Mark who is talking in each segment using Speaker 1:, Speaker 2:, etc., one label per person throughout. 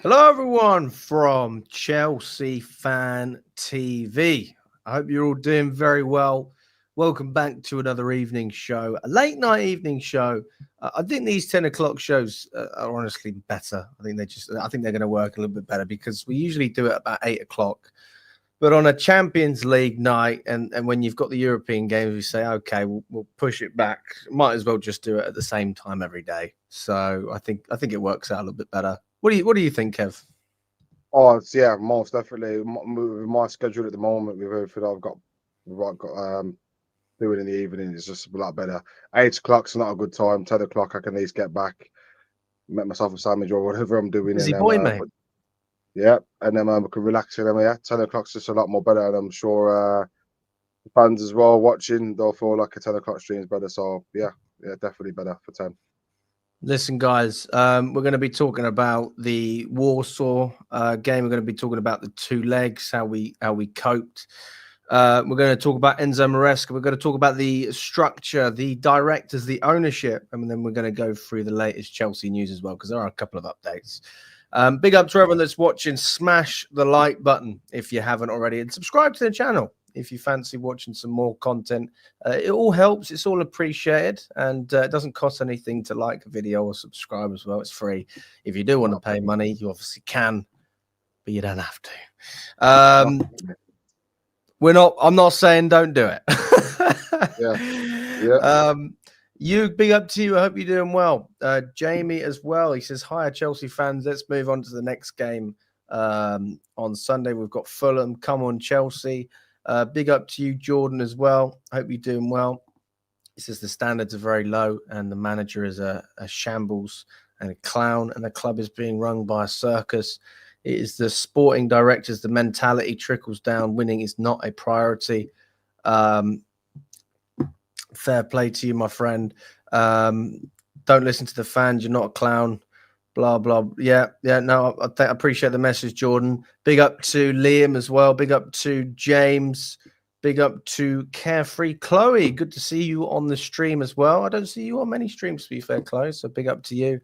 Speaker 1: Hello, everyone from Chelsea Fan TV. I hope you're all doing very well. Welcome back to another evening show, a late night evening show. I think these 10 o'clock shows are honestly better. I think they're going to work a little bit better because we usually do it about 8 o'clock. But on a Champions League night, and when you've got the European games, we say, okay, we'll push it back. Might as well just do it at the same time every day. So I think it works out a little bit better. What do you think, Kev?
Speaker 2: Oh, yeah, most definitely. With my schedule at the moment, with everything I've got doing in the evening, it's just a lot better. 8 o'clock's not a good time. 10 o'clock, I can at least get back, make myself a sandwich or whatever I'm doing,
Speaker 1: Busy
Speaker 2: and
Speaker 1: boy, mate.
Speaker 2: yeah, and then we can relax. And then yeah, 10 o'clock's just a lot more better, and I'm sure the fans as well watching, they'll feel like a 10 o'clock stream is better. So yeah, definitely better for 10.
Speaker 1: Listen, guys, we're going to be talking about the Warsaw game. We're going to be talking about the two legs, how we coped. We're going to talk about Enzo Maresca. We're going to talk about the structure, the directors, the ownership, and then we're going to go through the latest Chelsea news as well because there are a couple of updates. Big up to everyone that's watching. Smash the like button if you haven't already, and subscribe to the channel if you fancy watching some more content. It all helps. It's all appreciated, and it doesn't cost anything to like a video or subscribe as well. It's free. If you do want to pay money, you obviously can, but you don't have to. I'm not saying don't do it.
Speaker 2: Yeah.
Speaker 1: Big up to you. I hope you're doing well. Jamie as well. He says, hi, Chelsea fans. Let's move on to the next game. On Sunday, we've got Fulham. Come on, Chelsea. Big up to you, Jordan, as well. Hope you're doing well. He says the standards are very low and the manager is a shambles and a clown, and the club is being run by a circus. It is the sporting directors, the mentality trickles down. Winning is not a priority. Fair play to you, my friend. Don't listen to the fans. You're not a clown. Blah, blah. Yeah. No, I appreciate the message, Jordan. Big up to Liam as well. Big up to James. Big up to Carefree Chloe. Good to see you on the stream as well. I don't see you on many streams, to be fair, Chloe. So big up to you.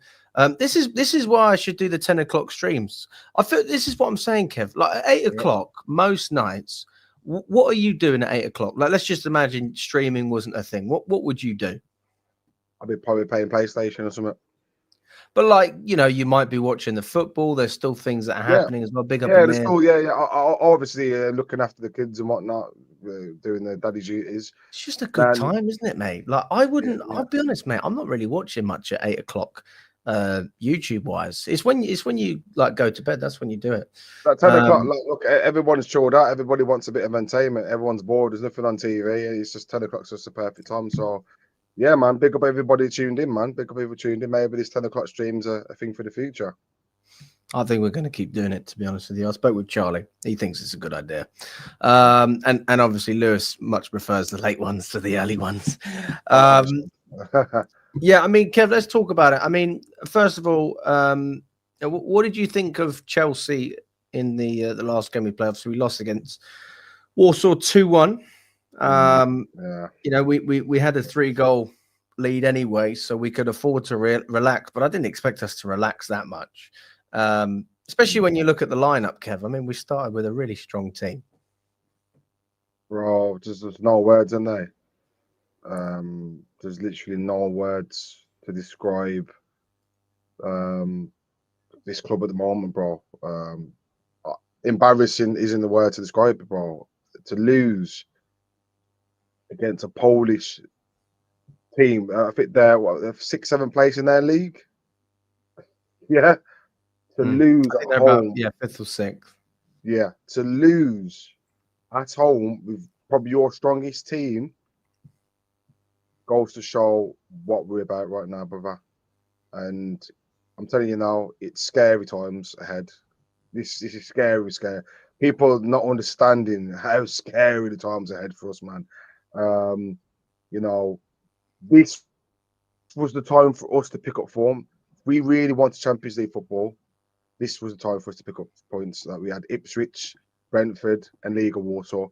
Speaker 1: This is why I should do the 10 o'clock streams. I feel this is what I'm saying, Kev. Like at 8 o'clock, most nights, what are you doing at 8 o'clock? Like, let's just imagine streaming wasn't a thing. What would you do?
Speaker 2: I'll be probably playing PlayStation or something.
Speaker 1: But like, you might be watching the football. There's still things that are happening as well. Big up,
Speaker 2: there's
Speaker 1: Amir.
Speaker 2: still obviously looking after the kids and whatnot, doing their daddy duties.
Speaker 1: It's just a good time, isn't it, mate? Like, I wouldn't.
Speaker 2: Yeah.
Speaker 1: I'll be honest, mate. I'm not really watching much at 8 o'clock, YouTube wise. It's when you like go to bed. That's when you do it.
Speaker 2: At 10 o'clock, look, everyone's chilled out. Everybody wants a bit of entertainment. Everyone's bored. There's nothing on TV. It's just 10 o'clock's just the perfect time. So, yeah, man, big up everybody tuned in, man. Big up everybody tuned in. Maybe this 10 o'clock stream's a thing for the future.
Speaker 1: I think we're going to keep doing it, to be honest with you. I spoke with Charlie. He thinks it's a good idea. And obviously Lewis much prefers the late ones to the early ones. Yeah, I mean, Kev, let's talk about it. I mean, first of all, what did you think of Chelsea in the last game we played? Obviously, we lost against Warsaw 2-1. We had a 3-goal lead anyway, so we could afford to relax, but I didn't expect us to relax that much. Especially when you look at the lineup, Kev. I mean, we started with a really strong team.
Speaker 2: Bro, there's no words in there. There's literally no words to describe this club at the moment, bro. Embarrassing isn't the word to describe it, bro. To lose against a Polish team, I think they're 6th, 7th place in their league. Yeah, to lose at home,
Speaker 1: about, 5th or 6th.
Speaker 2: Yeah, to lose at home with probably your strongest team goes to show what we're about right now, brother. And I'm telling you now, it's scary times ahead. This is scary. People not understanding how scary the times ahead for us, man. This was the time for us to pick up form. We really wanted Champions League football. This was the time for us to pick up points. That we had Ipswich, Brentford, and Legia Warsaw.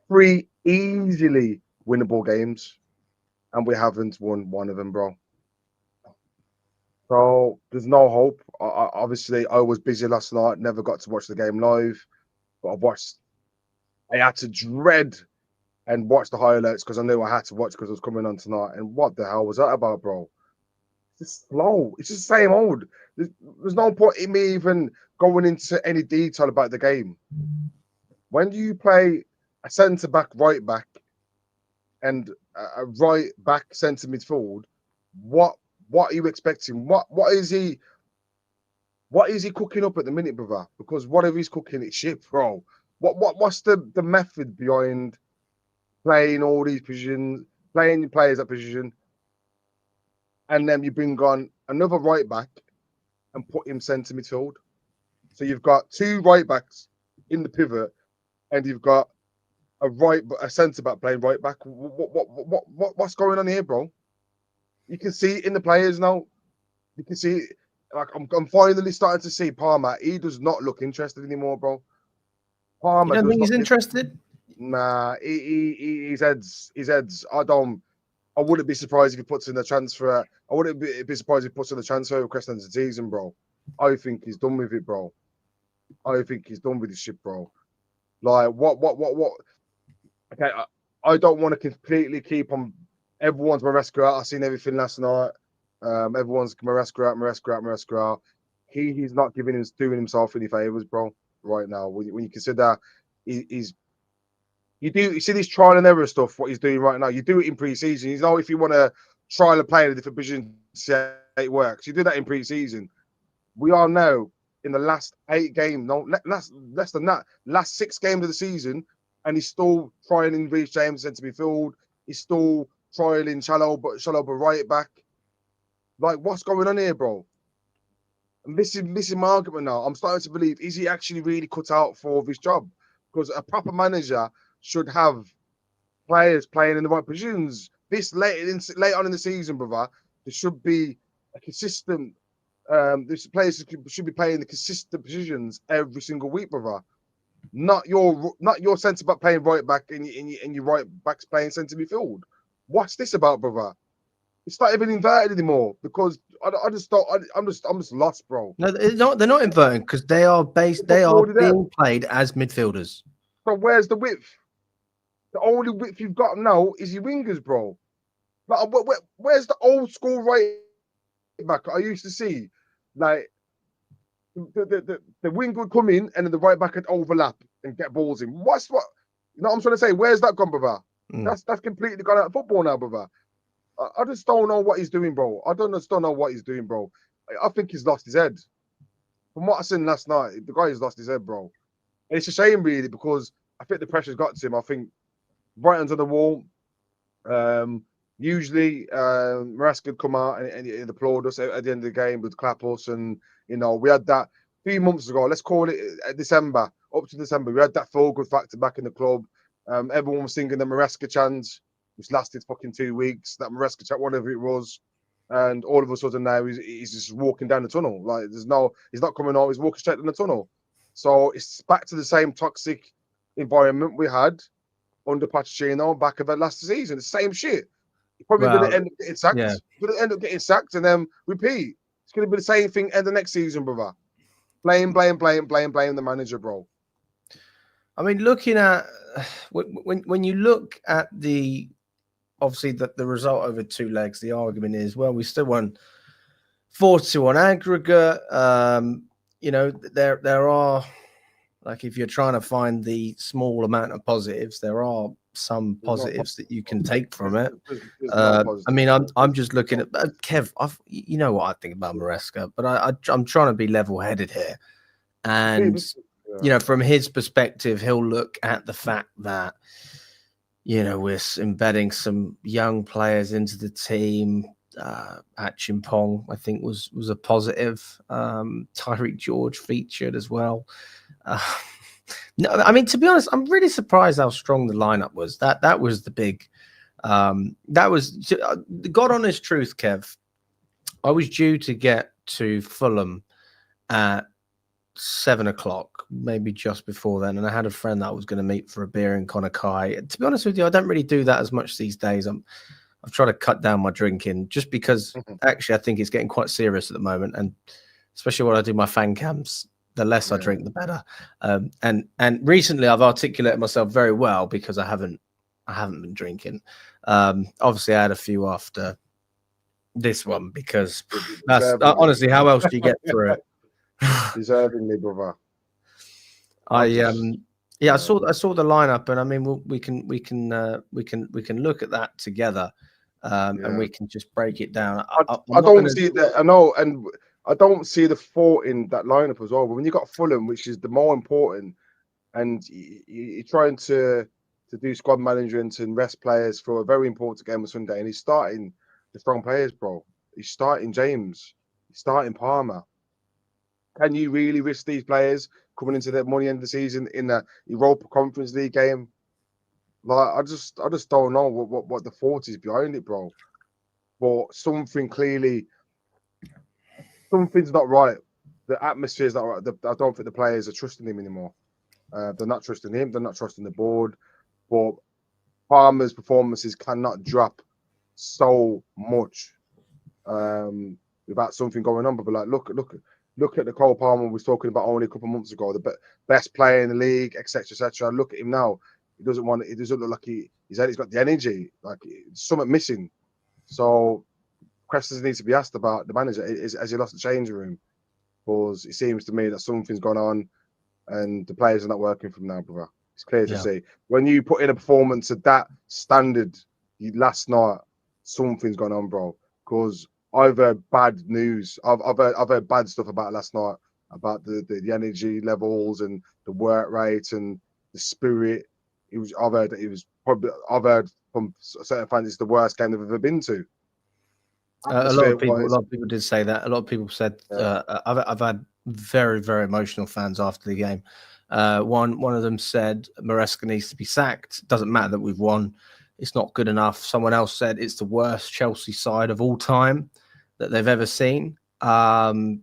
Speaker 2: 3 easily winnable games, and we haven't won one of them, bro. So there's no hope. Obviously, I was busy last night, never got to watch the game live, but I had to dread and watch the highlights because I knew I had to watch because it was coming on tonight. And what the hell was that about, bro? It's just slow. It's just the same old. There's no point in me even going into any detail about the game. When you play a centre back, right back, and a right back centre midfield, what are you expecting? What is he cooking up at the minute, brother? Because whatever he's cooking, it's shit, bro. What's the method behind playing all these positions, playing your players that position, and then you bring on another right back and put him centre midfield? So you've got two right backs in the pivot, and you've got a centre back playing right back. What's going on here, bro? You can see it in the players now. You can see it. Like I'm finally starting to see Palmer. He does not look interested anymore, bro.
Speaker 1: You don't think he's interested?
Speaker 2: Nah, his heads. I wouldn't be surprised if he puts in the transfer. I wouldn't be surprised if he puts in the transfer request into the season, bro. I think he's done with it, bro. I think he's done with this shit, bro. Like what? Okay, I don't want to completely keep on. Everyone's Maresca out. I've seen everything last night. Everyone's Maresca out. He's not doing himself any favors, bro. Right now, when you consider you see this trial and error stuff. What he's doing right now, you do it in pre-season. You know, if you want to trial and play in a different position, see how it works. You do that in pre-season. We are now in the last 8 games. No, less than that. Last 6 games of the season, and he's still trialing Reece James centre midfield. He's still trialing Chalobah right back. Like, what's going on here, bro? I'm missing my argument now. I'm starting to believe, is he actually really cut out for this job? Because a proper manager should have players playing in the right positions. This late on in the season, brother, there should be a consistent. This players should be playing the consistent positions every single week, brother. Not your centre back playing right back and your right backs playing centre midfield. What's this about, brother? It's not even inverted anymore because I'm just lost, bro.
Speaker 1: No, they're not inverting because they are being played as midfielders.
Speaker 2: So where's the width? The only width you've got now is your wingers, bro. Like, where's the old school right back I used to see? Like the wing would come in and then the right back would overlap and get balls in. You know what I'm trying to say? Where's that gone, brother? That's completely gone out of football now, brother. I just don't know what he's doing, bro. I just don't know what he's doing, bro. I think he's lost his head. From what I seen last night, the guy has lost his head, bro. And it's a shame, really, because I think the pressure's got to him. I think Brighton's on the wall. Usually, Maresca would come out and applaud us at the end of the game, would clap us. And, you know, we had that a few months ago. Let's call it December, up to December. We had that feel-good factor back in the club. Everyone was singing the Maresca chants, which lasted fucking 2 weeks. That Maresca chant, whatever it was. And all of a sudden now he's just walking down the tunnel. Like, he's not coming out, he's walking straight down the tunnel. So it's back to the same toxic environment we had under Pochettino back of it last season. The same shit. He's probably going to end up getting sacked. Yeah. Going to end up getting sacked and then repeat. It's going to be the same thing end of next season, brother. Blame the manager, bro.
Speaker 1: I mean, looking at when you look at obviously the result over 2 legs, the argument is, well, we still won 4-2 on aggregate. You know, there are, like, if you're trying to find the small amount of positives, there are some positives that you can take from it. I mean, I'm just looking at Kev. You know what I think about Maresca, but I'm trying to be level-headed here, and you know, from his perspective, he'll look at the fact that, you know, we're embedding some young players into the team. Chimpong, I think, was a positive. Tyreek George featured as well. No, I mean, to be honest, I'm really surprised how strong the lineup was. That was the big. That was the God honest truth, Kev. I was due to get to Fulham at 7 o'clock, maybe just before then, and I had a friend that I was going to meet for a beer in Conakry. To be honest with you, I don't really do that as much these days. I've tried to cut down my drinking just because actually I think it's getting quite serious at the moment, and especially when I do my fan cams. The less I drink, the better. And recently I've articulated myself very well because I haven't been drinking. Obviously I had a few after this one because that's honestly, how else do you get through it?
Speaker 2: Deservingly, brother.
Speaker 1: I saw the lineup, and I mean we can look at that together, and we can just break it down.
Speaker 2: I don't see that. I know, and I don't see the fault in that lineup as well. But when you got Fulham, which is the more important, and you're trying to do squad management and rest players for a very important game on Sunday, and he's starting the strong players, bro. He's starting James. He's starting Palmer. Can you really risk these players coming into the money end of the season in the Europa Conference League game? Like, I just don't know what the thought is behind it, bro. But something's not right. The atmosphere's not right. I don't think the players are trusting him anymore. They're not trusting him. They're not trusting the board. But Palmer's performances cannot drop so much without something going on. But like, look at the Cole Palmer we was talking about only a couple of months ago, the best player in the league, etc., etc. Look at him now. He doesn't look like he's got the energy. Like, something missing. So questions need to be asked about the manager. Has he lost the changing room? Because it seems to me that something's gone on, and the players are not working from now, brother. It's clear to see. When you put in a performance at that standard last night, something's gone on, bro. Because I've heard bad news. I've heard bad stuff about last night, about the energy levels and the work rate and the spirit. I've heard from certain fans it's the worst game they've ever been to.
Speaker 1: A lot of people did say that. A lot of people said I've had very, very emotional fans after the game. One of them said Maresca needs to be sacked. Doesn't matter that we've won. It's not good enough. Someone else said it's the worst Chelsea side of all time that they've ever seen. I mean,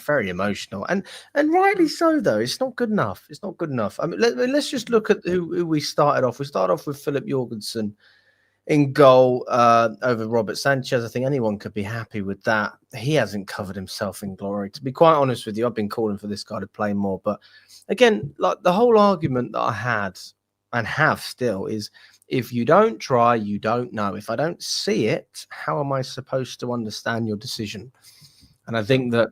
Speaker 1: very emotional, and rightly so. Though it's not good enough. It's not good enough. I mean, let's just look at who we started off. We started off with Philip Jorgensen in goal over Robert Sanchez. I think anyone could be happy with that. He hasn't covered himself in glory. To be quite honest with you, I've been calling for this guy to play more. But again, like the whole argument that I had and have still is, if you don't try, you don't know. If I don't see it, how am I supposed to understand your decision? And I think that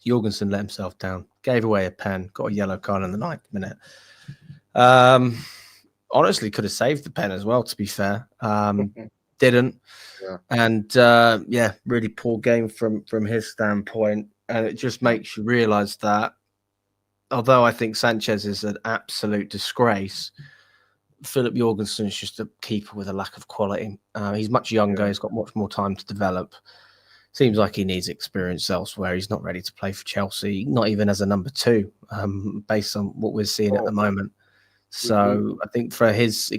Speaker 1: Jorgensen let himself down, gave away a pen, got a yellow card in the 9th minute. Honestly, could have saved the pen as well, to be fair. Didn't.
Speaker 2: Yeah.
Speaker 1: And really poor game from his standpoint. And it just makes you realise that although I think Sanchez is an absolute disgrace, Philip Jorgensen is just a keeper with a lack of quality. He's much younger. He's got much more time to develop. Seems like he needs experience elsewhere. He's not ready to play for Chelsea, not even as a number 2, based on what we're seeing at the moment. So I think for his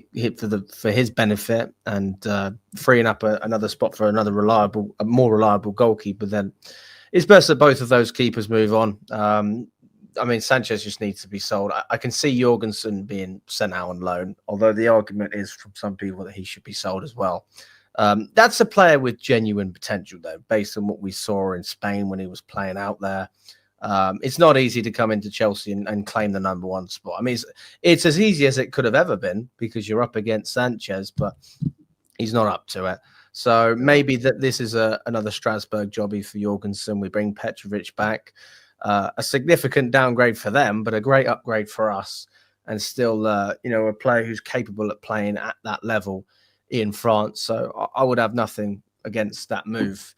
Speaker 1: benefit and freeing up another spot for a more reliable goalkeeper, then it's best that both of those keepers move on. I mean, Sanchez just needs to be sold. I can see Jorgensen being sent out on loan, although the argument is from some people that he should be sold as well. That's a player with genuine potential, though, based on what we saw in Spain when he was playing out there. It's not easy to come into Chelsea and claim the number 1 spot. I mean, it's as easy as it could have ever been because you're up against Sanchez, but he's not up to it. So maybe that this is another Strasbourg jobby for Jorgensen. We bring Petrovic back. A significant downgrade for them, but a great upgrade for us. And still, a player who's capable of playing at that level in France. So I would have nothing against that move.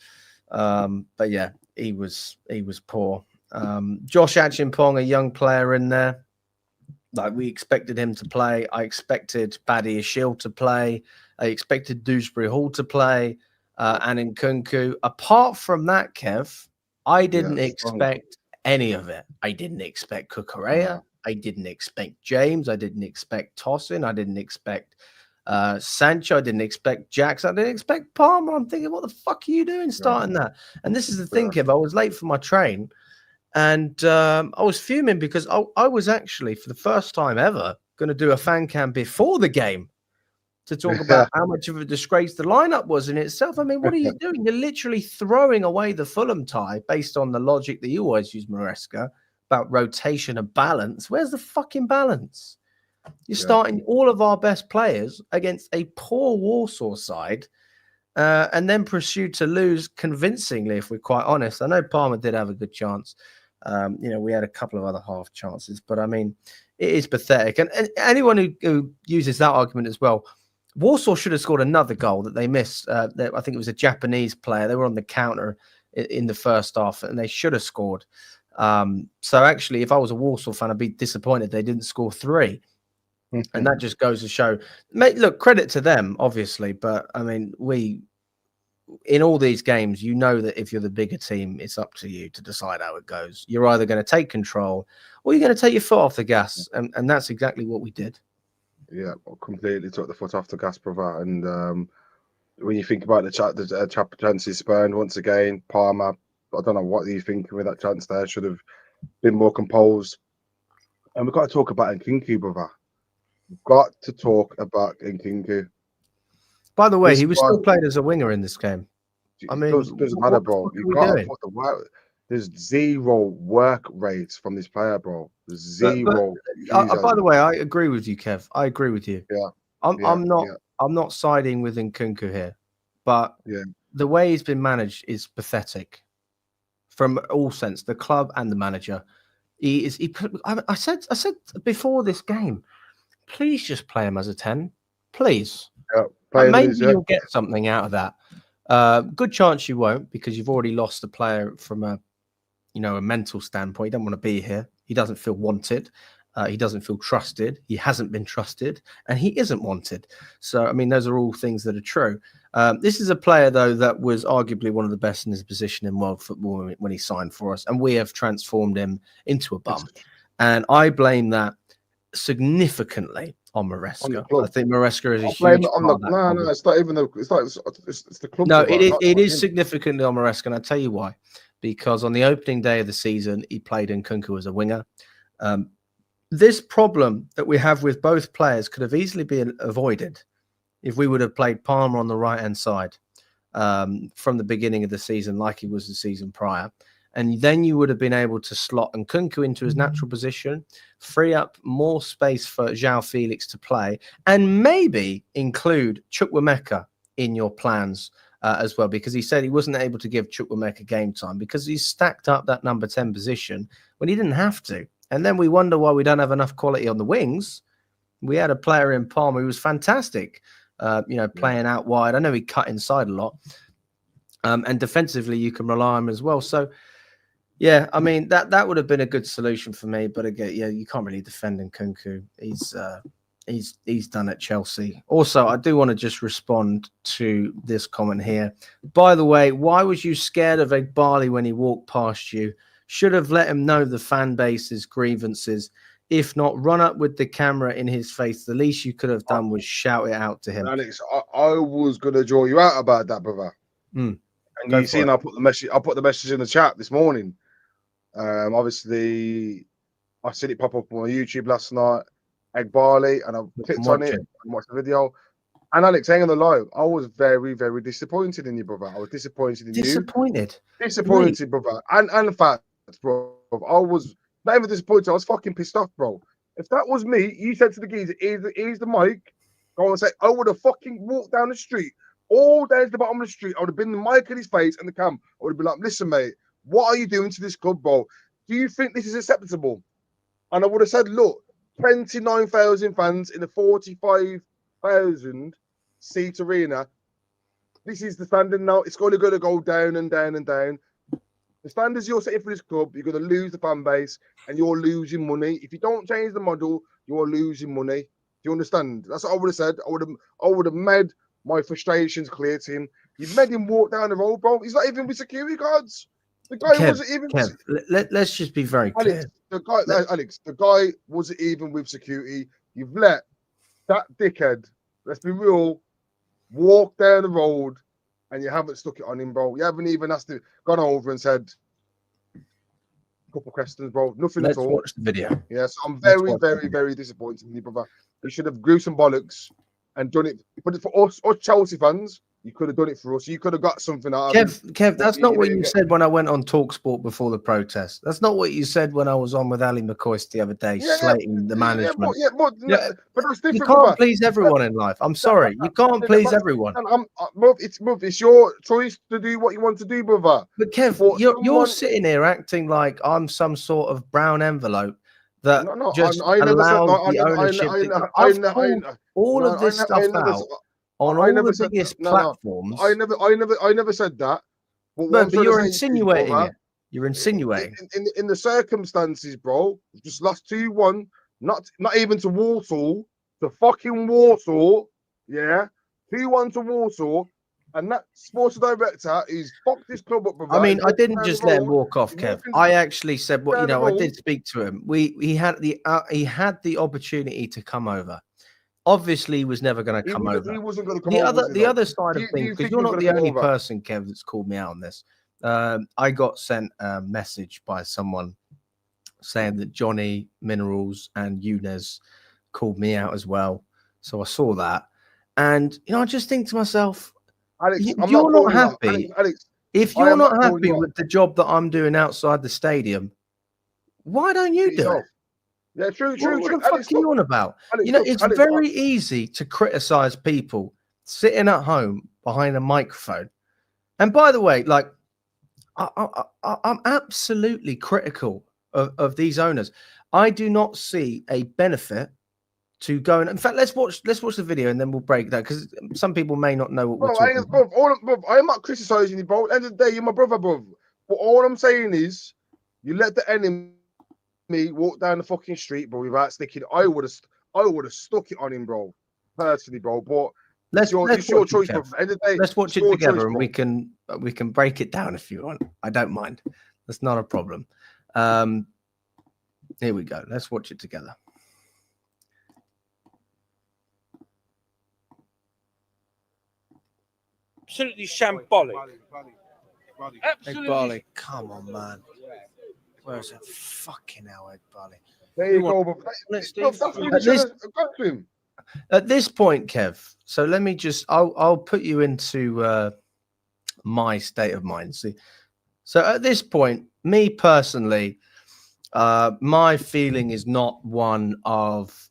Speaker 1: But yeah, he was poor. Josh Achimpong, a young player in there. Like, we expected him to play. I expected Badie Ashil to play. I expected Dewsbury Hall to play. And Nkunku. Apart from that, Kev, I didn't expect any of it. I didn't expect Cucurella. I didn't expect James. I didn't expect Tosin. I didn't expect Sancho. I didn't expect Jackson. I didn't expect Palmer. I'm thinking, what the fuck are you doing starting that? And this is the thing, Kev. I was late for my train. And I was fuming because I was actually, for the first time ever, going to do a fan cam before the game to talk about how much of a disgrace the lineup was in itself. I mean, what are you doing? You're literally throwing away the Fulham tie based on the logic that you always use, Maresca, about rotation and balance. Where's the fucking balance? You're starting all of our best players against a poor Warsaw side and then proceed to lose convincingly, if we're quite honest. I know Palmer did have a good chance. We had a couple of other half chances, but I mean, it is pathetic. And anyone who uses that argument as well, Warsaw should have scored another goal that they missed. I think it was a Japanese player. They were on the counter in the first half, and they should have scored. So actually, if I was a Warsaw fan, I'd be disappointed they didn't score 3. And that just goes to show, look, credit to them, obviously. But I mean, in all these games, you know that if you're the bigger team, it's up to you to decide how it goes. You're either going to take control or you're going to take your foot off the gas. And that's exactly what we did.
Speaker 2: Yeah, completely took the foot off the gas, brother. And when you think about the chances spurned once again, Palmer, I don't know what you thinking with that chance there. Should have been more composed. And we've got to talk about Nkunku, brother. We've got to talk about Nkunku.
Speaker 1: By the way, he was still played as a winger in this game. I mean,
Speaker 2: doesn't matter, bro. You've got to put the work. There's 0 work rates from this player, bro. There's 0.
Speaker 1: By the way, I agree with you, Kev. I agree with you.
Speaker 2: Yeah.
Speaker 1: I'm not siding with Nkunku here, but the way he's been managed is pathetic from all sense, the club and the manager. I said before this game, please just play him as a 10. Please.
Speaker 2: Yeah,
Speaker 1: maybe you'll get something out of that. Good chance you won't, because you've already lost a player from a mental standpoint. He doesn't want to be here. He doesn't feel wanted. He doesn't feel trusted. He hasn't been trusted, and he isn't wanted. So, I mean, those are all things that are true. This is a player, though, that was arguably one of the best in his position in world football when he signed for us, and we have transformed him into a bum. And I blame that significantly on Maresca. I think Maresca is a huge part.
Speaker 2: No, it's not even it's the club.
Speaker 1: No, it is significantly on Maresca, and I'll tell you why. Because on the opening day of the season, he played Nkunku as a winger. This problem that we have with both players could have easily been avoided if we would have played Palmer on the right-hand side from the beginning of the season, like he was the season prior. And then you would have been able to slot Nkunku into his natural position, free up more space for João Felix to play, and maybe include Chukwuemeka in your plans as well, because he said he wasn't able to give Chukwuemeka game time because he's stacked up that number 10 position when he didn't have to. And then we wonder why we don't have enough quality on the wings. We had a player in Palmer who was fantastic, playing out wide. I know he cut inside a lot. And defensively, you can rely on him as well. So, yeah, I mean, that would have been a good solution for me. But again, you can't really defend Nkunku. He's done at Chelsea. Also, I do want to just respond to this comment here. By the way, why was you scared of Egbali when he walked past you? Should have let him know the fan base's grievances. If not, run up with the camera in his face. The least you could have done was shout it out to him.
Speaker 2: Alex, I was going to draw you out about that, brother. And you seen, I put the message in the chat this morning. Obviously, I seen it pop up on YouTube last night. Egbali, and I clicked on it and watched the video. And Alex, hang on the line. I was very, very disappointed in you, brother. I was disappointed in you. Disappointed, brother. And in fact, bro, I was not even disappointed. I was fucking pissed off, bro. If that was me, you said to the geezer, here's the mic. Go and say, I would have fucking walked down the street, all down to the bottom of the street. I would have been the mic in his face and the cam. I would have been like, listen, mate, what are you doing to this club, bro? Do you think this is acceptable? And I would have said, look, 29,000 fans in a 45,000 seat arena. This is the standard now. It's going to go down and down and down. The standards you're setting for this club, you're going to lose the fan base and you're losing money. If you don't change the model, you're losing money. Do you understand? That's what I would have said. I would have made my frustrations clear to him. You've made him walk down the road, bro. He's not even with security guards. The guy wasn't even.
Speaker 1: Let's just be very clear.
Speaker 2: Alex, the guy wasn't even with security. You've let that dickhead, let's be real, walk down the road and you haven't stuck it on him, bro. You haven't even gone over and said a couple questions, bro. Nothing at all.
Speaker 1: Let's watch the video.
Speaker 2: Yeah, so I'm very, very, very disappointed in you, brother. You should have grew some bollocks and done it. But for us Chelsea fans, you could have done it for us. You could have got something out of it.
Speaker 1: Kev, that's not what you said when I went on TalkSport before the protest. That's not what you said when I was on with Ali McCoist the other day, slating the management.
Speaker 2: But that's different.
Speaker 1: You can't please everyone in life. I'm sorry, you can't please everyone.
Speaker 2: It's your choice to do what you want to do, brother.
Speaker 1: But Kev, you're sitting here acting like I'm some sort of brown envelope that just allows the ownership. All of this stuff out on all the biggest platforms.
Speaker 2: I never said that.
Speaker 1: But you're insinuating it. You're insinuating.
Speaker 2: In the circumstances, bro. Just lost 2-1. Not even to Warsaw. To fucking Warsaw. Yeah. 2-1 to Warsaw. And that sports director is fucked this club up. Brother.
Speaker 1: I mean, I didn't just let him walk off, Kev. I actually said, I did speak to him. He had the opportunity to come over. Obviously, he was never going to come over.
Speaker 2: He wasn't going to come over.
Speaker 1: The other side of things, because you're not the only person, Kev, that's called me out on this. I got sent a message by someone saying that Johnny Minerals and Younes called me out as well. So I saw that, and I just think to myself,
Speaker 2: Alex,
Speaker 1: you're not happy. Alex, if you're not happy with the job that I'm doing outside the stadium, why don't you do it?
Speaker 2: Yeah, true.
Speaker 1: What the fuck are you on about? It's very easy to criticize people sitting at home behind a microphone. And by the way, like, I'm absolutely critical of these owners. I do not see a benefit to go. In fact, let's watch the video and then we'll break that, because some people may not know what we're talking about.
Speaker 2: I'm not criticizing you, bro. At the end of the day, you're my brother, bro. But all I'm saying is, you let the enemy walk down the fucking street, bro, without sticking. I would have stuck it on him, bro. Personally, bro. But it's your choice, bro. At the end of the day,
Speaker 1: let's watch it together, and we can break it down if you want. I don't mind. That's not a problem. Here we go. Let's watch it together.
Speaker 3: Absolutely shambolic.
Speaker 1: Absolutely. Barley, come on, man. Where's it? Fucking hell, Egg Barley.
Speaker 2: There you go.
Speaker 1: At this point, Kev, so let me just, I'll put you into my state of mind. See, so at this point, me personally, my feeling is not one of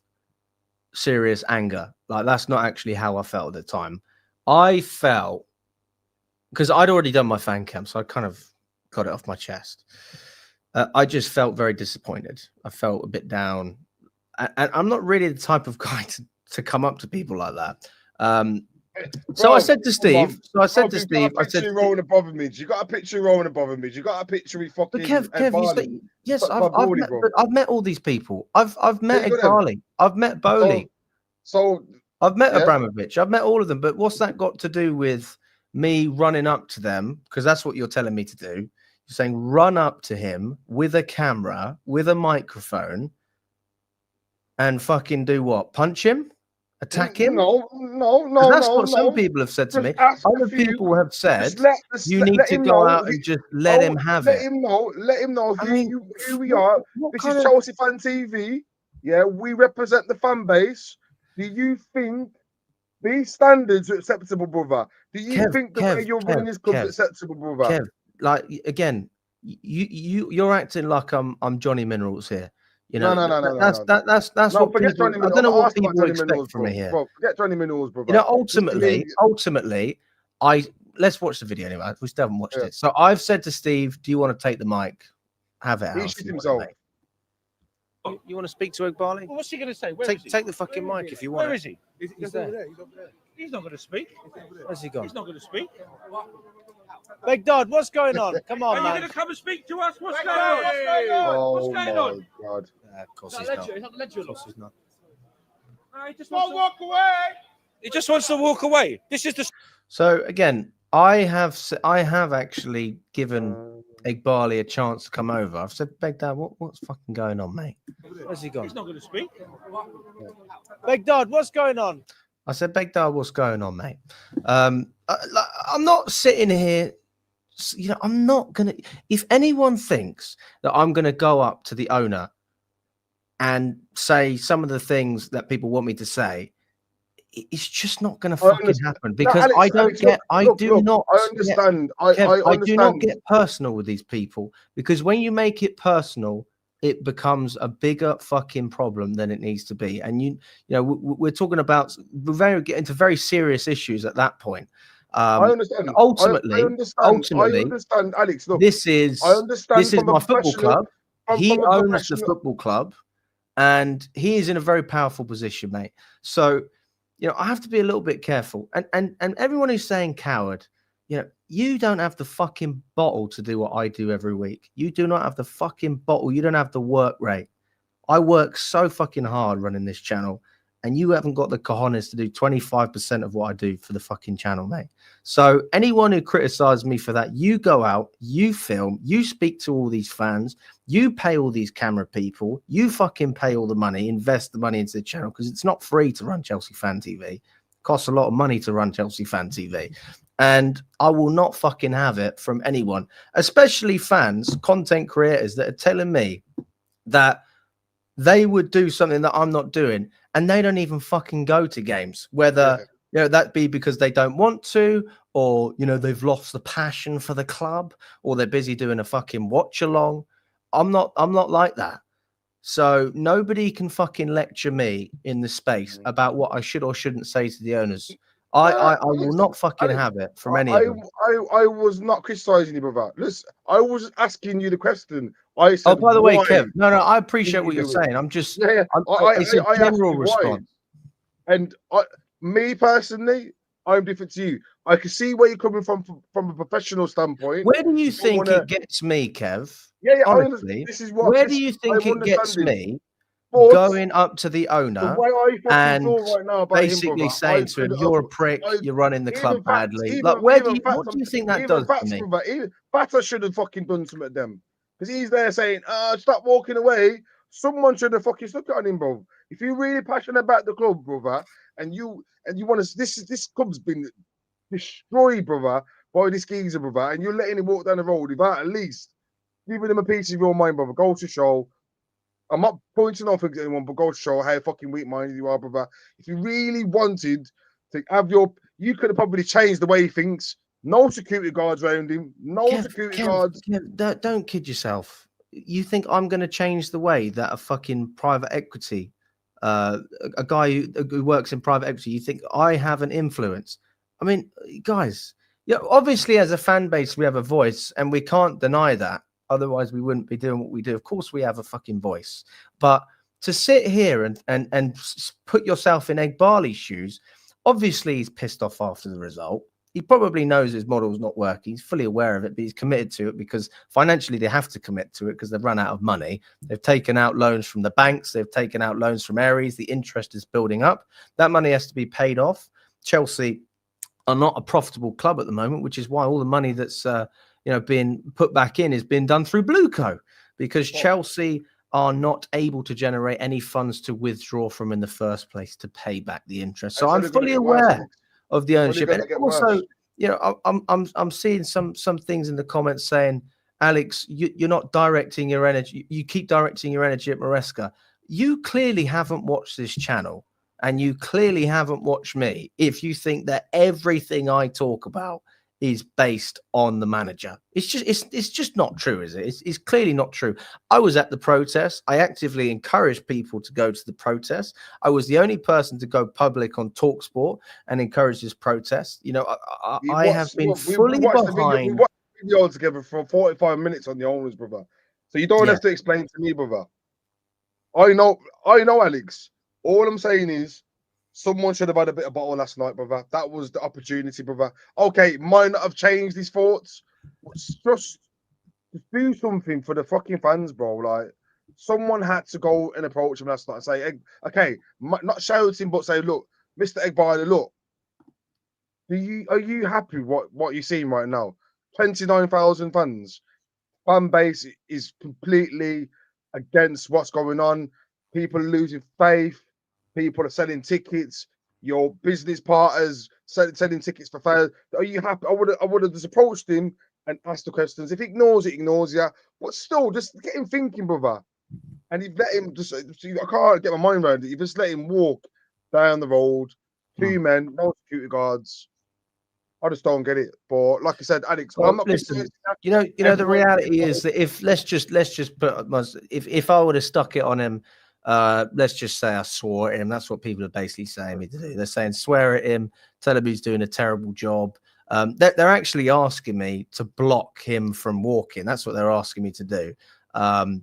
Speaker 1: serious anger. Like, that's not actually how I felt at the time. I felt, because I'd already done my fan cam, so I kind of got it off my chest. I just felt very disappointed. I felt a bit down. And I'm not really the type of guy to come up to people like that. So I said to Steve, I said,
Speaker 2: you rolling above me. You got a picture rolling above me. You got a picture with fucking.
Speaker 1: But Kev, you say, yes, I've met all these people. I've met Ighali. I've met Bowley.
Speaker 2: So
Speaker 1: I've met Abramovich. I've met all of them. But what's that got to do with me running up to them? Because that's what you're telling me to do. You're saying run up to him with a camera, with a microphone, and fucking do what? Punch him? Attack him?
Speaker 2: No.
Speaker 1: That's what some people have said to me. Other people have said you need to go out and just let him have it.
Speaker 2: Let him know who we are. This is Chelsea Fan TV. Yeah, we represent the fan base. Do you think these standards are acceptable, brother? Do you think the way you're running this club is acceptable, brother?
Speaker 1: Kev, like, again, you're acting like I'm Johnny Minerals here. No. That's what people. I don't know what people expect from me here.
Speaker 2: Bro, forget Johnny Minerals, brother.
Speaker 1: Ultimately, let's watch the video anyway. We still haven't watched it. So I've said to Steve, "Do you want to take the mic? Have it out."
Speaker 2: He shit himself.
Speaker 1: You want to speak to Ighali?
Speaker 3: Well, what's he going to say?
Speaker 1: Take the fucking mic if you want.
Speaker 3: Where is he?
Speaker 4: He's over there.
Speaker 3: He's not going to speak.
Speaker 1: Where's he gone?
Speaker 3: He's not going to speak.
Speaker 1: Big Dad, what's going on? Come on,
Speaker 3: man. Are you going to come and speak to us? What's going on?
Speaker 2: What's going on?
Speaker 4: God.
Speaker 1: Of course he's not.
Speaker 3: Of
Speaker 1: course he's not.
Speaker 3: He just wants to walk away. He just wants to walk away. This is the.
Speaker 1: So again, I have actually given Ighali a chance to come over. I've said, Big Dad, what's fucking going on, mate? Where's he gone?
Speaker 3: He's not going to speak.
Speaker 1: Big Dad, what's going on? I said, Big Dad, what's going on, mate? I'm not sitting here. I'm not gonna. If anyone thinks that I'm gonna go up to the owner and say some of the things that people want me to say, it's just not going to
Speaker 2: I
Speaker 1: fucking
Speaker 2: understand.
Speaker 1: happen
Speaker 2: No,
Speaker 1: because
Speaker 2: Alex,
Speaker 1: I don't
Speaker 2: Alex,
Speaker 1: get. I
Speaker 2: look,
Speaker 1: do not.
Speaker 2: I understand.
Speaker 1: Kev,
Speaker 2: I
Speaker 1: I do not
Speaker 2: understand.
Speaker 1: get personal with these people because when you make it personal, it becomes a bigger fucking problem than it needs to be. And you know, we're talking about get into very serious issues at that point.
Speaker 2: I understand.
Speaker 1: Ultimately,
Speaker 2: I understand, Alex. Look,
Speaker 1: this
Speaker 2: I
Speaker 1: is
Speaker 2: understand from a
Speaker 1: my football
Speaker 2: professional.
Speaker 1: club. He
Speaker 2: From a
Speaker 1: owns the
Speaker 2: professional.
Speaker 1: football club, and he is in a very powerful position, mate. So, you know, I have to be a little bit careful. And everyone who's saying coward, you know, you don't have the fucking bottle to do what I do every week. You do not have the fucking bottle. You don't have the work rate. I work so fucking hard running this channel, and you haven't got the cojones to do 25% of what I do for the fucking channel, mate. So anyone who criticizes me for that, you go out, you film, you speak to all these fans, you pay all these camera people, you fucking pay all the money, invest the money into the channel because it's not free to run Chelsea Fan TV. It costs a lot of money to run Chelsea Fan TV. And I will not fucking have it from anyone, especially fans, content creators that are telling me that they would do something that I'm not doing, and they don't even fucking go to games, whether you know that be because they don't want to, or you know they've lost the passion for the club, or they're busy doing a fucking watch along. I'm not like that. So nobody can fucking lecture me in the space about what I should or shouldn't say to the owners. I will not fucking have it from any of them.
Speaker 2: I was not criticizing you, brother. Listen, I was asking you the question. I said,
Speaker 1: Oh, by the way,
Speaker 2: why
Speaker 1: Kev, no, I appreciate
Speaker 2: do
Speaker 1: what
Speaker 2: you
Speaker 1: you're
Speaker 2: do it?
Speaker 1: saying. I'm just,
Speaker 2: Yeah,
Speaker 1: it's a
Speaker 2: I asked
Speaker 1: general
Speaker 2: you why.
Speaker 1: response.
Speaker 2: And me personally, I'm different to you. I can see where you're coming from a professional standpoint.
Speaker 1: Where do you
Speaker 2: You don't
Speaker 1: think
Speaker 2: wanna-
Speaker 1: it gets me, Kev?
Speaker 2: Yeah,
Speaker 1: Honestly,
Speaker 2: this is
Speaker 1: where do you think
Speaker 2: I'm
Speaker 1: it gets
Speaker 2: understanding.
Speaker 1: me
Speaker 2: But
Speaker 1: going up to the
Speaker 2: the
Speaker 1: owner
Speaker 2: way I fucking
Speaker 1: and
Speaker 2: feel right now about him,
Speaker 1: basically
Speaker 2: brother,
Speaker 1: saying to him, "You're a prick. You're running the club badly." Like, what do you think that does to me?
Speaker 2: brother, even Bata should have fucking done something to them because he's there saying, stop walking away." Someone should have fucking stuck it on him, bro. If you're really passionate about the club, brother, and you want to, this club's been destroyed, brother, by this geezer, brother, and you're letting him walk down the road without at least giving him a piece of your mind, brother. Goes to show. I'm not pointing off at anyone, but go to show how fucking weak-minded you are, brother. If you really wanted to have you could have probably changed the way he thinks. No security guards around him. No security guards.
Speaker 1: Kev, don't kid yourself. You think I'm going to change the way that a fucking private equity, a guy who works in private equity, you think I have an influence? I mean, guys, yeah, obviously as a fan base we have a voice, and we can't deny that. Otherwise, we wouldn't be doing what we do. Of course, we have a fucking voice, but to sit here and put yourself in Egg Barley's shoes, obviously he's pissed off after the result. He probably knows his model's not working. He's fully aware of it, but he's committed to it because financially they have to commit to it because they've run out of money. They've taken out loans from the banks. They've taken out loans from Aries. The interest is building up. That money has to be paid off. Chelsea are not a profitable club at the moment, which is why all the money that's being put back in is being done through Blueco, because Chelsea are not able to generate any funds to withdraw from in the first place to pay back the interest. So I'm fully aware of the ownership, and also, you know, I'm seeing some things in the comments saying, Alex, you're not directing your energy. You keep directing your energy at Maresca. You clearly haven't watched this channel, and you clearly haven't watched me if you think that everything I talk about is based on the manager. It's just not true, is it? It's clearly not true. I was at the protest. I actively encouraged people to go to the protest. I was the only person to go public on TalkSport and encourage this protest. You know, I have been fully behind.
Speaker 2: We watched the video together for 45 minutes on the owners, brother. So you don't have to explain to me, brother. I know, Alex. All I'm saying is, someone should have had a bit of bottle last night, brother. That was the opportunity, brother. Okay, might not have changed his thoughts. Just do something for the fucking fans, bro. Like, someone had to go and approach him last night and say, okay, not shouting, but say, look, Mr. Eggbile, look, are you happy with what you're seeing right now? 29,000 fans. Fan base is completely against what's going on. People are losing faith. People are selling tickets. Your business partners selling tickets for fans. Are you happy? I would have just approached him and asked the questions. If he ignores it, ignores you. But still, just get him thinking, brother. And you've let him I can't get my mind around it. You just let him walk down the road 2 men, no security guards. I just don't get it. But like I said, Alex,
Speaker 1: Well,
Speaker 2: I'm not
Speaker 1: listen,
Speaker 2: that.
Speaker 1: the reality is that if let's just put if I would have stuck it on him, let's just say I swore at him. That's what people are basically saying me to do. They're saying swear at him, tell him he's doing a terrible job. They're actually asking me to block him from walking. That's what they're asking me to do. Then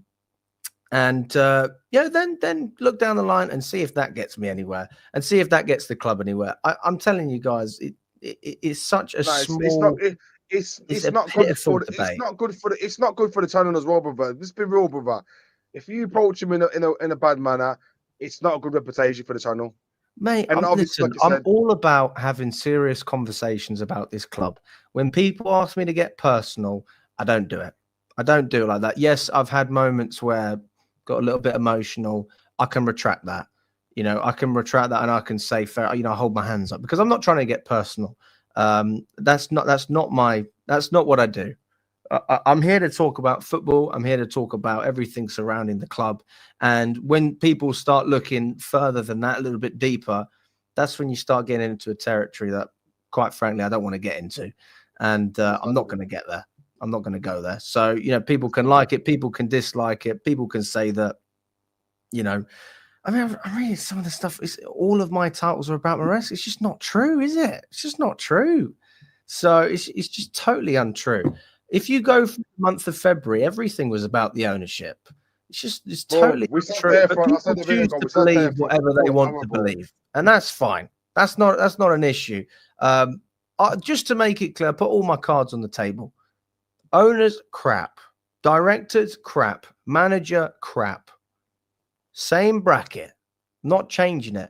Speaker 1: look down the line and see if that gets me anywhere, and see if that gets the club anywhere. I'm telling you guys, it's such a small.
Speaker 2: It's not good for the channel as well, brother. Let's be real, brother. If you approach him in a bad manner, it's not a good reputation for the channel.
Speaker 1: Mate,
Speaker 2: And
Speaker 1: listen, I'm all about having serious conversations about this club. When people ask me to get personal, I don't do it. I don't do it like that. Yes, I've had moments where got a little bit emotional. I can retract that. I can retract that and I can say fair, I hold my hands up because I'm not trying to get personal. That's not what I do. I'm here to talk about football. I'm here to talk about everything surrounding the club. And when people start looking further than that, a little bit deeper, that's when you start getting into a territory that, quite frankly, I don't want to get into. And I'm not going to get there. I'm not going to go there. So, people can like it. People can dislike it. People can say that, I mean, I'm reading some of the stuff. All of my titles are about Maresca. It's just not true, is it? It's just not true. So it's just totally untrue. If you go for the month of February, everything was about the ownership. It's totally untrue. But people choose to believe whatever they want to believe, and that's fine. That's not an issue. Just to make it clear, I put all my cards on the table. Owners, crap. Directors, crap. Manager, crap. Same bracket, not changing it.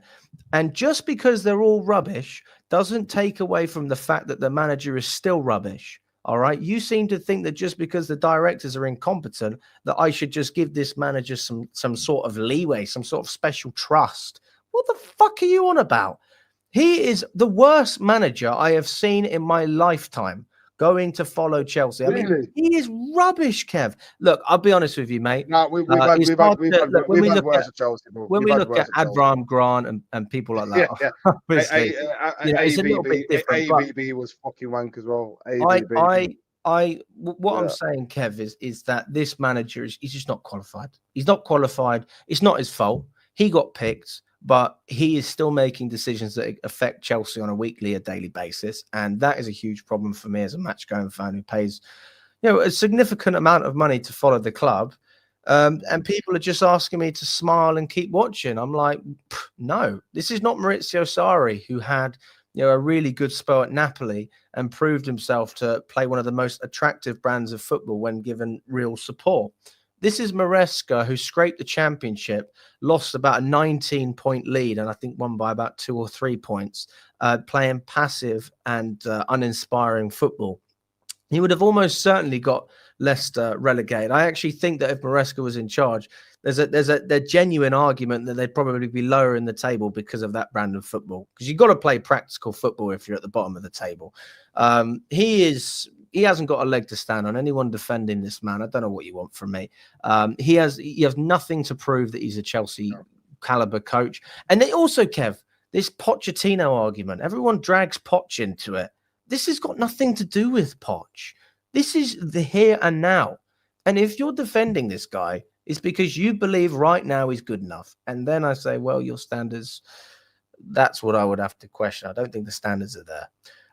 Speaker 1: And just because they're all rubbish doesn't take away from the fact that the manager is still rubbish. All right. You seem to think that just because the directors are incompetent, that I should just give this manager some sort of leeway, some sort of special trust. What the fuck are you on about? He is the worst manager I have seen in my lifetime going to follow Chelsea. I mean, he is rubbish, Kev. Look, I'll be honest with you, mate.
Speaker 2: No, we've had worse at Chelsea.
Speaker 1: When we look at Adram Grant and people like that, obviously, it's a little bit different.
Speaker 2: AVB was fucking wank as well.
Speaker 1: What I'm saying, Kev, is that this manager he's just not qualified. He's not qualified. It's not his fault. He got picked, but he is still making decisions that affect Chelsea on a weekly or daily basis, and that is a huge problem for me as a match-going fan who pays, a significant amount of money to follow the club. And people are just asking me to smile and keep watching. I'm like, no, this is not Maurizio Sarri, who had a really good spell at Napoli and proved himself to play one of the most attractive brands of football when given real support. This is Maresca, who scraped the championship, lost about a 19-point lead, and I think won by about 2 or 3 points, playing passive and uninspiring football. He would have almost certainly got Leicester relegated. I actually think that if Maresca was in charge, there's a genuine argument that they'd probably be lower in the table because of that brand of football. Because you've got to play practical football if you're at the bottom of the table. He hasn't got a leg to stand on. Anyone defending this man, I don't know what you want from me. He has nothing to prove that he's a Chelsea caliber coach. And they also, Kev, this Pochettino argument, everyone drags Poch into it. This has got nothing to do with Poch. This is the here and now. And if you're defending this guy, it's because you believe right now he's good enough. And then I say, well, your standards, that's what I would have to question. I don't think the standards are there.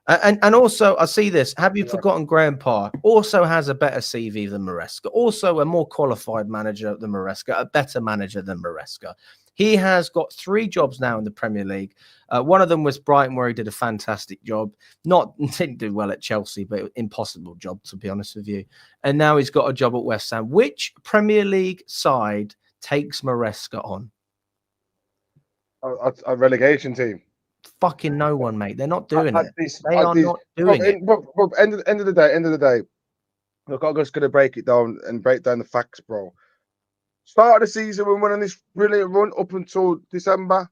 Speaker 1: And also, I see this. Have you forgotten Graham Parr also has a better CV than Maresca, also a more qualified manager than Maresca, a better manager than Maresca. He has got 3 jobs now in the Premier League. One of them was Brighton, where he did a fantastic job. Didn't do well at Chelsea, but impossible job, to be honest with you. And now he's got a job at West Ham. Which Premier League side takes Maresca on?
Speaker 2: A relegation team.
Speaker 1: Fucking no one, mate. They're not doing it. They are not doing it.
Speaker 2: End of the day. Look, I'm just going to break down the facts, bro. Start of the season, when we went on this brilliant run up until December,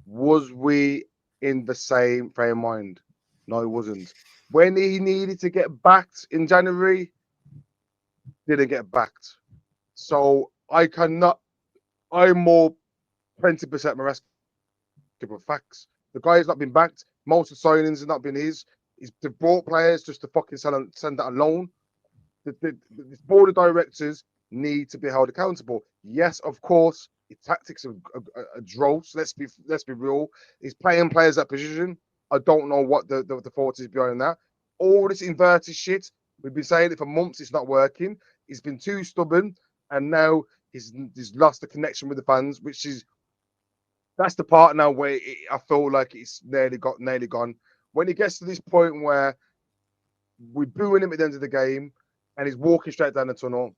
Speaker 2: was we in the same frame of mind? No, it wasn't. When he needed to get backed in January, didn't get backed. So I'm more 20% Maresca for facts. The guy has not been backed. Most of the signings have not been his. They've brought players just to fucking send that alone. The board of directors need to be held accountable. Yes, of course, his tactics are dross. Let's be real. He's playing players at position. I don't know what the thought is behind that. All this inverted shit, we've been saying it for months. It's not working. He's been too stubborn, and now he's lost the connection with the fans, that's the part now where I feel like it's nearly gone. When it gets to this point where we're booing him at the end of the game and he's walking straight down the tunnel,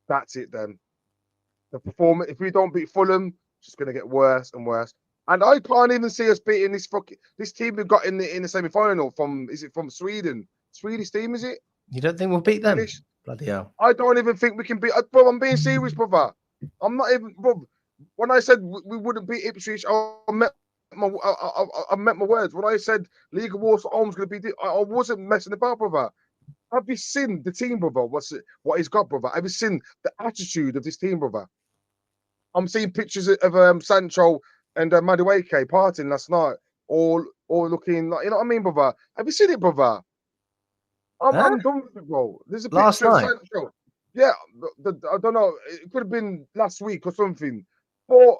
Speaker 2: that's it then. The performance, if we don't beat Fulham, it's just going to get worse and worse. And I can't even see us beating this team we've got in the semi-final from Sweden? Swedish team, is it?
Speaker 1: You don't think we'll beat them? Bloody hell.
Speaker 2: I don't even think we can beat. Bro, I'm being serious, brother. I'm not even. Bro, when I said we wouldn't beat Ipswich, I meant my words. When I said Legia Warsaw was going to beat, I wasn't messing about, brother. Have you seen the team, brother? What he's got, brother? Have you seen the attitude of this team, brother? I'm seeing pictures of Sancho and Madueke partying last night, all looking like, you know what I mean, brother? Have you seen it, brother? I'm done with it, bro. There's a
Speaker 1: Last
Speaker 2: picture
Speaker 1: night.
Speaker 2: of Sancho. Yeah, I don't know. It could have been last week or something. But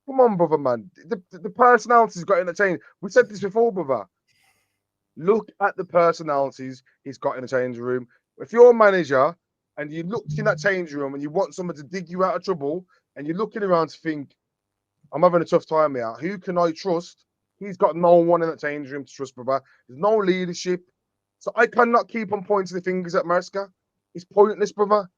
Speaker 2: come on, brother, man. The personalities got entertained. We said this before, brother. Look at the personalities he's got in the changing room. If you're a manager and you look in that changing room and you want someone to dig you out of trouble, and you're looking around to think, I'm having a tough time here. Who can I trust? He's got no one in that changing room to trust, brother. There's no leadership. So I cannot keep on pointing the fingers at Maresca. It's pointless, brother.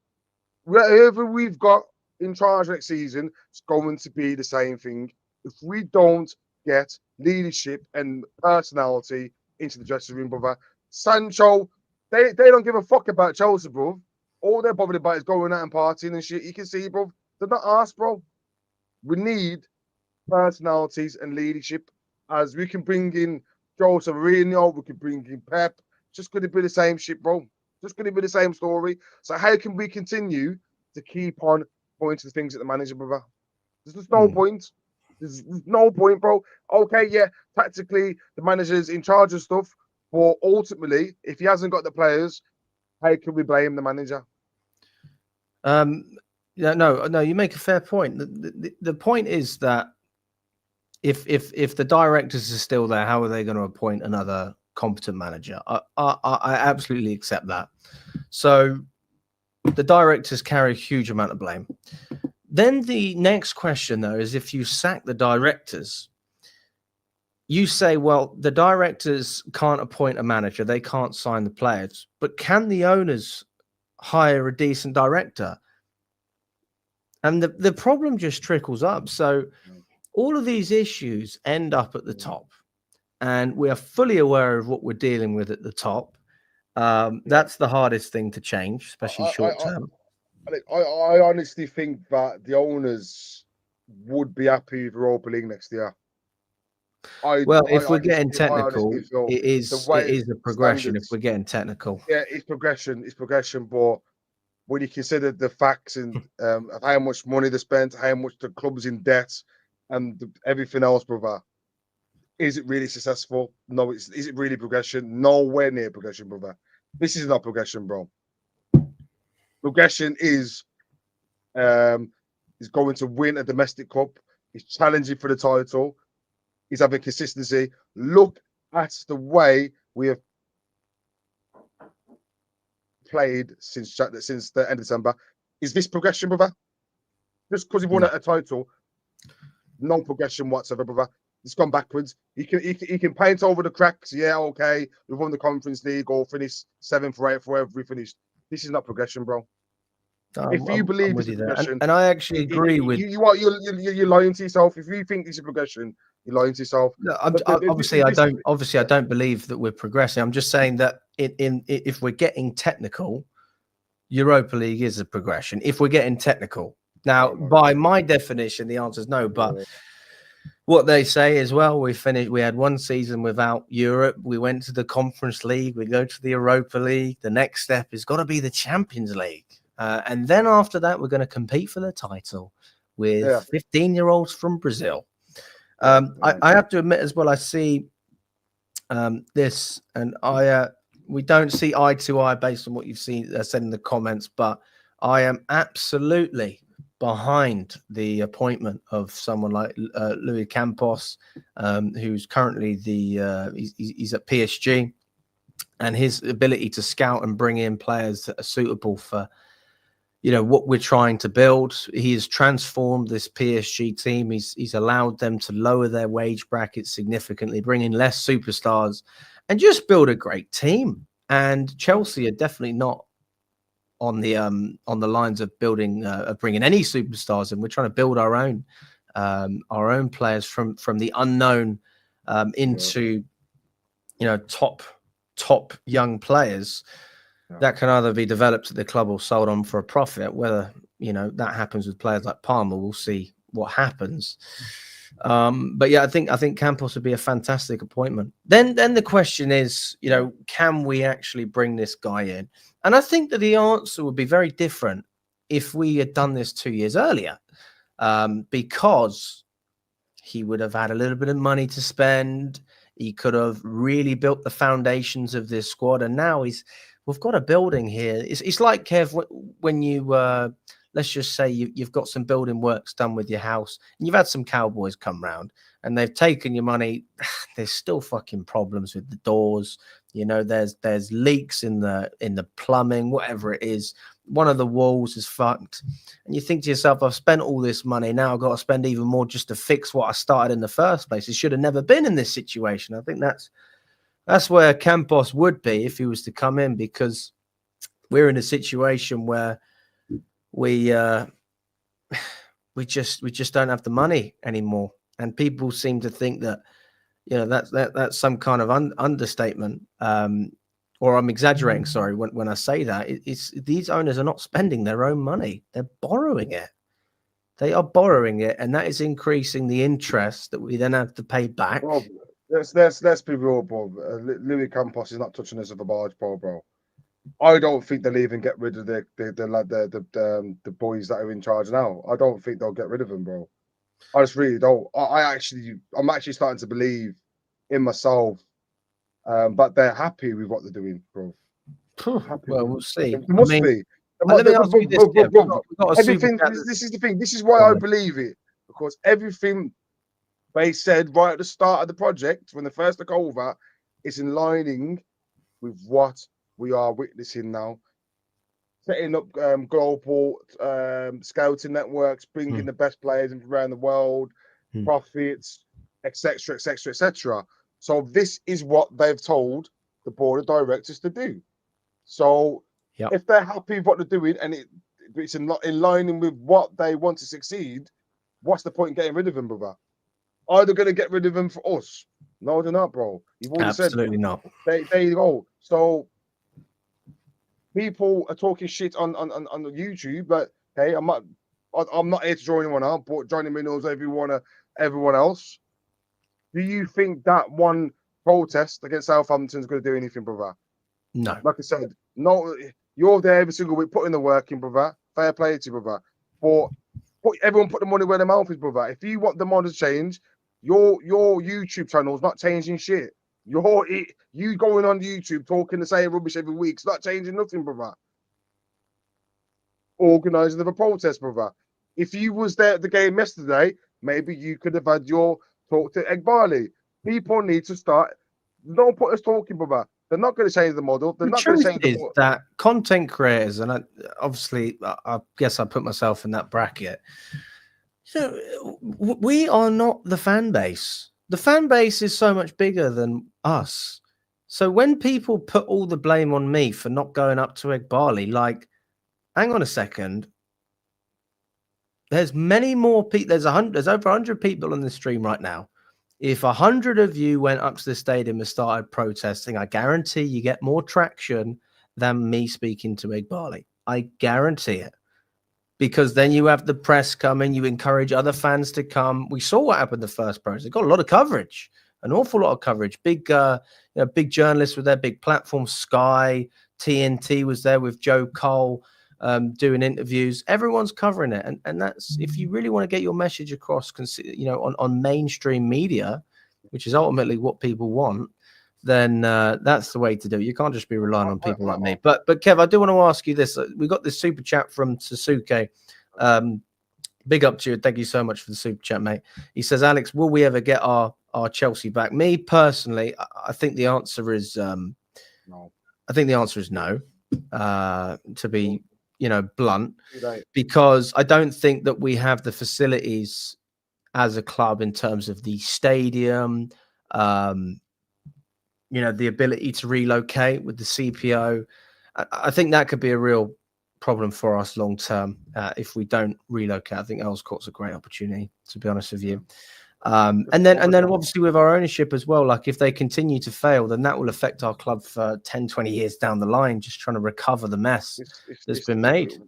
Speaker 2: Whatever we've got in charge next season, it's going to be the same thing. If we don't get leadership and personality into the dressing room, brother, Sancho, they don't give a fuck about Chelsea, bro. All they're bothered about is going out and partying and shit. You can see, bro. They're not asked, bro. We need personalities and leadership. As we can bring in Jose Mourinho, we can bring in Pep. It's just going to be the same shit, bro. Just going to be the same story. So how can we continue to keep on pointing the things at the manager, brother? There's just no point. There's no point, bro. Okay, yeah, tactically, the manager's in charge of stuff. But ultimately, if he hasn't got the players, how can we blame the manager?
Speaker 1: Yeah, no, you make a fair point. The point is that if the directors are still there, how are they going to appoint another competent manager? I absolutely accept that. So the directors carry a huge amount of blame. Then the next question, though, is if you sack the directors, you say, well, the directors can't appoint a manager, they can't sign the players, but can the owners hire a decent director? And the problem just trickles up. So all of these issues end up at the top, and we are fully aware of what we're dealing with at the top. That's the hardest thing to change, especially short term.
Speaker 2: I honestly think that the owners would be happy with Europa League next year.
Speaker 1: If we're getting technical, it is a progression. If we're getting technical,
Speaker 2: yeah, it's progression. It's progression. But when you consider the facts and of how much money they spent, how much the club's in debt, and everything else, brother, is it really successful? No. Is it really progression? Nowhere near progression, brother. This is not progression, bro. Progression is going to win a domestic cup. He's challenging for the title. He's having consistency. Look at the way we have played since the end of December. Is this progression, brother? Just because he won a title, no progression whatsoever, brother. It's gone backwards. He can paint over the cracks. Yeah, okay. We've won the Conference League or finished 7th or 8th, wherever we finished. This is not progression, bro. If you believe it's progression,
Speaker 1: and I actually agree with
Speaker 2: you're lying to yourself. If you think this is progression, you're lying to yourself.
Speaker 1: No, I don't believe that we're progressing. I'm just saying that if we're getting technical, Europa League is a progression. If we're getting technical, now by my definition, the answer is no. But what they say is, well, we had one season without Europe. We went to the Conference League. We go to the Europa League. The next step has got to be the Champions League. And then after that, we're going to compete for the title with 15-year-olds from Brazil. I have to admit as well, I see this, and we don't see eye to eye based on what you've said in the comments, but I am absolutely behind the appointment of someone like Luis Campos, who's currently he's at PSG, and his ability to scout and bring in players that are suitable for what we're trying to build. He has transformed this PSG team. He's allowed them to lower their wage brackets significantly, bring in less superstars, and just build a great team. And Chelsea are definitely not on the lines of building bringing any superstars, and we're trying to build our own players from the unknown into top young players that can either be developed at the club or sold on for a profit. Whether that happens with players like Palmer, we'll see what happens. But yeah, I think Campos would be a fantastic appointment. Then the question is, can we actually bring this guy in? And I think that the answer would be very different if we had done this 2 years earlier, because he would have had a little bit of money to spend. He could have really built the foundations of this squad, and now we've got a building here. It's like, Kev, when you let's just say you've got some building works done with your house, and you've had some cowboys come round and they've taken your money. There's still fucking problems with the doors. There's leaks in the plumbing, whatever it is. One of the walls is fucked, and you think to yourself, I've spent all this money, now I've got to spend even more just to fix what I started in the first place. It should have never been in this situation. I think that's where Campos would be if he was to come in, because we're in a situation where we just don't have the money anymore, and people seem to think that that's some kind of understatement, or I'm exaggerating. Sorry, when I say that, it's these owners are not spending their own money; they're borrowing it. They are borrowing it, and that is increasing the interest that we then have to pay back.
Speaker 2: Bro, let's be real, bro. Luis Campos is not touching us with a barge pole, bro. I don't think they'll even get rid of the boys that are in charge now. I don't think they'll get rid of them, bro. I just really don't. I'm actually starting to believe in myself, but they're happy with what they're doing, bro.
Speaker 1: Well, we'll see.
Speaker 2: It must be.
Speaker 1: Let me ask you this,
Speaker 2: everything. This is the thing. This is why I believe it, because everything they said right at the start of the project when they first took over is in lining with what we are witnessing now. Setting up global scouting networks, bringing the best players in from around the world, profits, etc., etc., etc. So this is what they've told the board of directors to do. So if they're happy with what they're doing and it's in lining with what they want to succeed, what's the point in getting rid of them, brother? Are they going to get rid of them for us? No, they're not, bro. You've already
Speaker 1: absolutely
Speaker 2: said
Speaker 1: not.
Speaker 2: There you go. So people are talking shit on YouTube, but hey, I'm not here to join anyone out, but joining me knows everyone else. Do you think that one protest against Southampton is going to do anything, brother?
Speaker 1: No.
Speaker 2: Like I said, no. You're there every single week putting the work in, brother. Fair play to you, brother. But everyone put the money where their mouth is, brother. If you want the model to change, your YouTube channel is not changing shit. You going on YouTube talking the same rubbish every week. It's not changing nothing, brother. Organising of a protest, brother. If you was there at the game yesterday, maybe you could have had your talk to Egbali. People need to start. Don't put us talking, brother. They're not going to change the model. They're not going to change the model.
Speaker 1: That content creators, and I guess I put myself in that bracket. We are not the fan base. The fan base is so much bigger than us. So when people put all the blame on me for not going up to Egbali, like, hang on a second. There's many more people. There's over 100 people on the stream right now. If 100 of you went up to the stadium and started protesting, I guarantee you get more traction than me speaking to Egbali. I guarantee it. Because then you have the press coming, you encourage other fans to come. We saw what happened the first protest. It got a lot of coverage, an awful lot of coverage. Big journalists were there, big platforms. Sky, TNT was there with Joe Cole. doing interviews. Everyone's covering it, and that's, if you really want to get your message across, on mainstream media, which is ultimately what people want, then that's the way to do it. You can't just be relying on people like me. But Kev, I do want to ask you this. We got this super chat from Sasuke. Big up to you. Thank you so much for the super chat, mate. He says, Alex, will we ever get our Chelsea back? Me personally, I think the answer is no. I think the answer is no. To be, blunt, because I don't think that we have the facilities as a club in terms of the stadium, the ability to relocate with the CPO. I think that could be a real problem for us long term if we don't relocate. I think Earls Court's a great opportunity, to be honest with you. And then obviously with our ownership as well, like if they continue to fail, then that will affect our club for 10, 20 years down the line, just trying to recover the mess that's been made.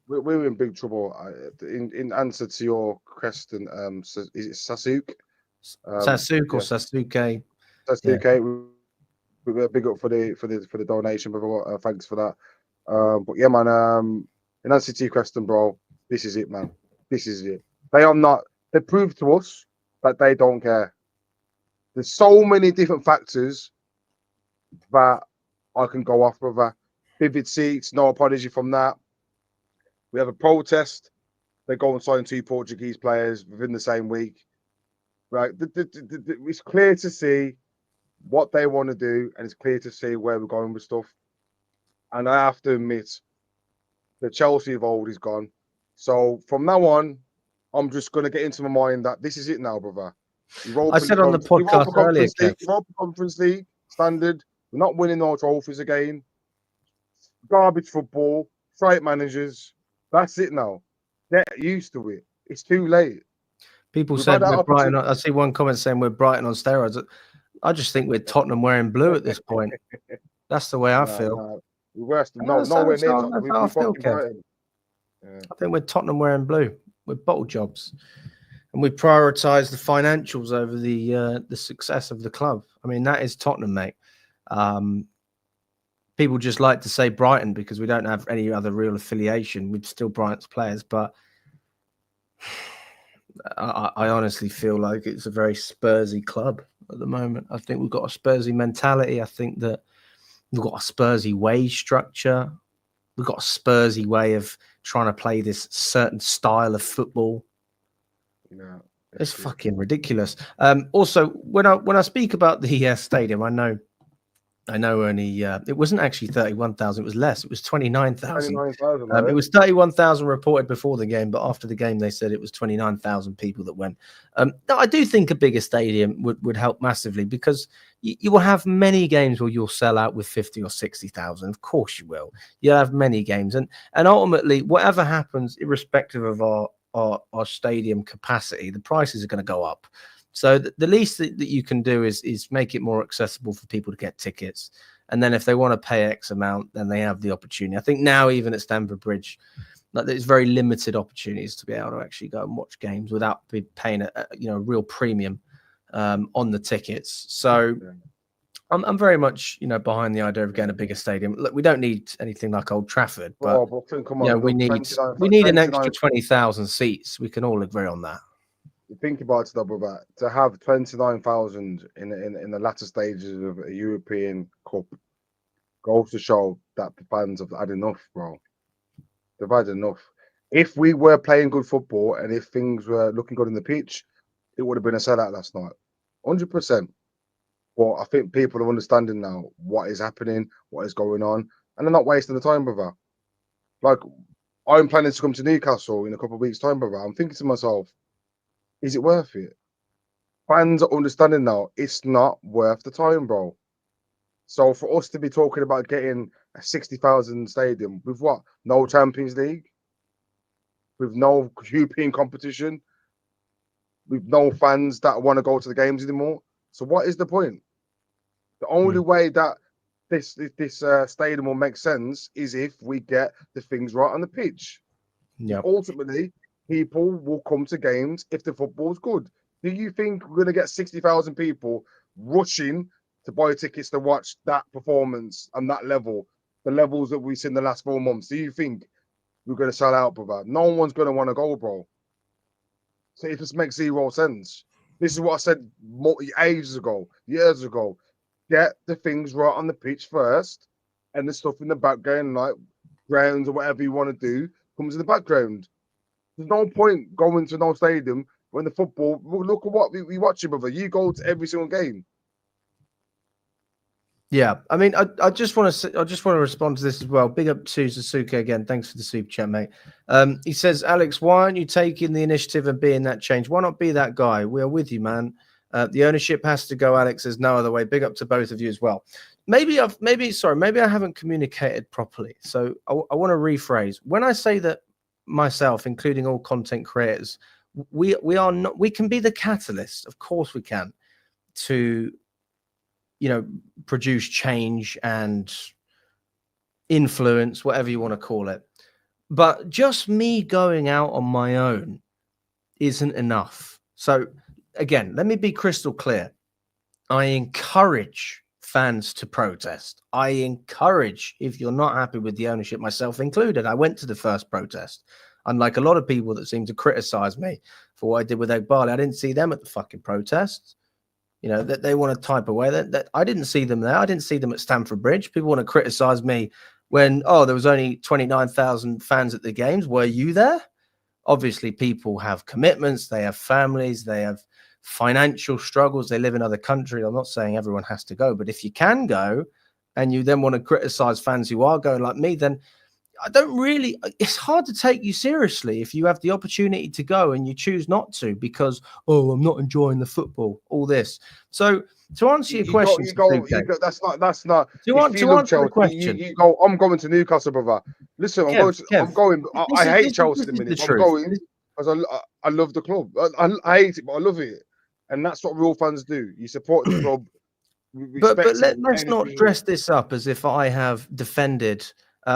Speaker 2: We're in big trouble. In answer to your question, is it Sasuke?
Speaker 1: Sasuke or Sasuke?
Speaker 2: Sasuke. Yeah. We're big up for the donation, brother. Thanks for that. But yeah, man. In answer to your question, bro, this is it, man. This is it. They proved to us that they don't care. There's so many different factors that I can go off, brother. Vivid seats, no apology from that. We have a protest. They go and sign 2 Portuguese players within the same week. Right? It's clear to see what they want to do, and it's clear to see where we're going with stuff. And I have to admit, the Chelsea of old is gone. So from now on, I'm just going to get into my mind that this is it now, brother.
Speaker 1: I said on the podcast earlier,
Speaker 2: Europa Conference League standard. We're not winning no trophies again. Garbage football, fight managers. That's it now. Get used to it. It's too late.
Speaker 1: People said we're Brighton. I see one comment saying we're Brighton on steroids. I just think we're Tottenham wearing blue at this point. That's the way I feel.
Speaker 2: Nowhere near Tottenham.
Speaker 1: I think we're Tottenham wearing blue. We're bottle jobs, and we prioritise the financials over the success of the club. I mean, that is Tottenham, mate. People just like to say Brighton because we don't have any other real affiliation. We're still Brighton's players, but I honestly feel like it's a very Spursy club at the moment. I think we've got a Spursy mentality. I think that we've got a Spursy wage structure. We've got a Spursy way of trying to play this certain style of football.
Speaker 2: Yeah,
Speaker 1: it's fucking ridiculous. Also, when I speak about the stadium, I know only it wasn't actually 31,000. It was less. It was 29,000. It was 31,000 reported before the game, but after the game they said it was 29,000 people that went. No, I do think a bigger stadium would help massively, because you will have many games where you'll sell out with 50 or 60,000. Of course you will. You'll have many games, and ultimately whatever happens, irrespective of our stadium capacity, the prices are going to go up. So the least that you can do is make it more accessible for people to get tickets. And then if they want to pay X amount, then they have the opportunity. I think now, even at Stamford Bridge, there's very limited opportunities to be able to actually go and watch games without paying a real premium on the tickets. So I'm very much behind the idea of getting a bigger stadium. Look, we don't need anything like Old Trafford, but we need an extra 20,000 seats. We can all agree on that.
Speaker 2: You think about it, brother, to have 29,000 in the latter stages of a European Cup goes to show that the fans have had enough, bro. They've had enough. If we were playing good football and if things were looking good in the pitch, it would have been a sellout last night, 100%. But I think people are understanding now what is happening, what is going on, and they're not wasting the time, brother. Like, I'm planning to come to Newcastle in a couple of weeks' time, brother. I'm thinking to myself, is it worth it? Fans are understanding now it's not worth the time, bro. So for us to be talking about getting a 60,000 stadium with what? No Champions League, with no European competition, with no fans that want to go to the games anymore. So what is the point? The only way that this stadium will make sense is if we get the things right on the pitch.
Speaker 1: Yeah.
Speaker 2: Ultimately, people will come to games if the football's good. Do you think we're going to get 60,000 people rushing to buy tickets to watch that performance and that level, the levels that we've seen the last 4 months? Do you think we're going to sell out, brother. No one's going to want to go, bro. So it just makes zero sense. This is what I said ages ago, years ago. Get the things right on the pitch first, and the stuff in the background, like grounds or whatever you want to do, comes in the background. There's no point going to no stadium when the football. Look at what we watching, brother. You go to every single game.
Speaker 1: Yeah, I mean, I just want to respond to this as well. Big up to Sasuke again. Thanks for the super chat, mate. He says, Alex, why aren't you taking the initiative and being that change? Why not be that guy? We are with you, man. The ownership has to go, Alex. There's no other way. Big up to both of you as well. Maybe I haven't communicated properly. So I want to rephrase. When I say that myself, including all content creators, we can be the catalyst. Of course we can, to produce change and influence, whatever you want to call it. But just me going out on my own isn't enough. So again, let me be crystal clear. I encourage fans to protest. I encourage, if you're not happy with the ownership, myself included, I went to the first protest. Unlike a lot of people that seem to criticize me for what I did with Egg Barley, I didn't see them at the fucking protests. That they want to type away. That I didn't see them there. I didn't see them at Stamford Bridge. People want to criticize me when, there was only 29,000 fans at the games. Were you there? Obviously, people have commitments. They have families. They have financial struggles. They live in other countries. I'm not saying everyone has to go, but if you can go and you then want to criticize fans who are going like me, then it's hard to take you seriously if you have the opportunity to go and you choose not to because, I'm not enjoying the football, all this. So to answer your question,
Speaker 2: that's not.
Speaker 1: To answer the question,
Speaker 2: you go, I'm going to Newcastle, brother. Listen, I'm going. I hate Chelsea at the minute. I'm going because I love the club. I hate it, but I love it. And that's what real fans do. You support the club.
Speaker 1: But let's not dress this up as if I have defended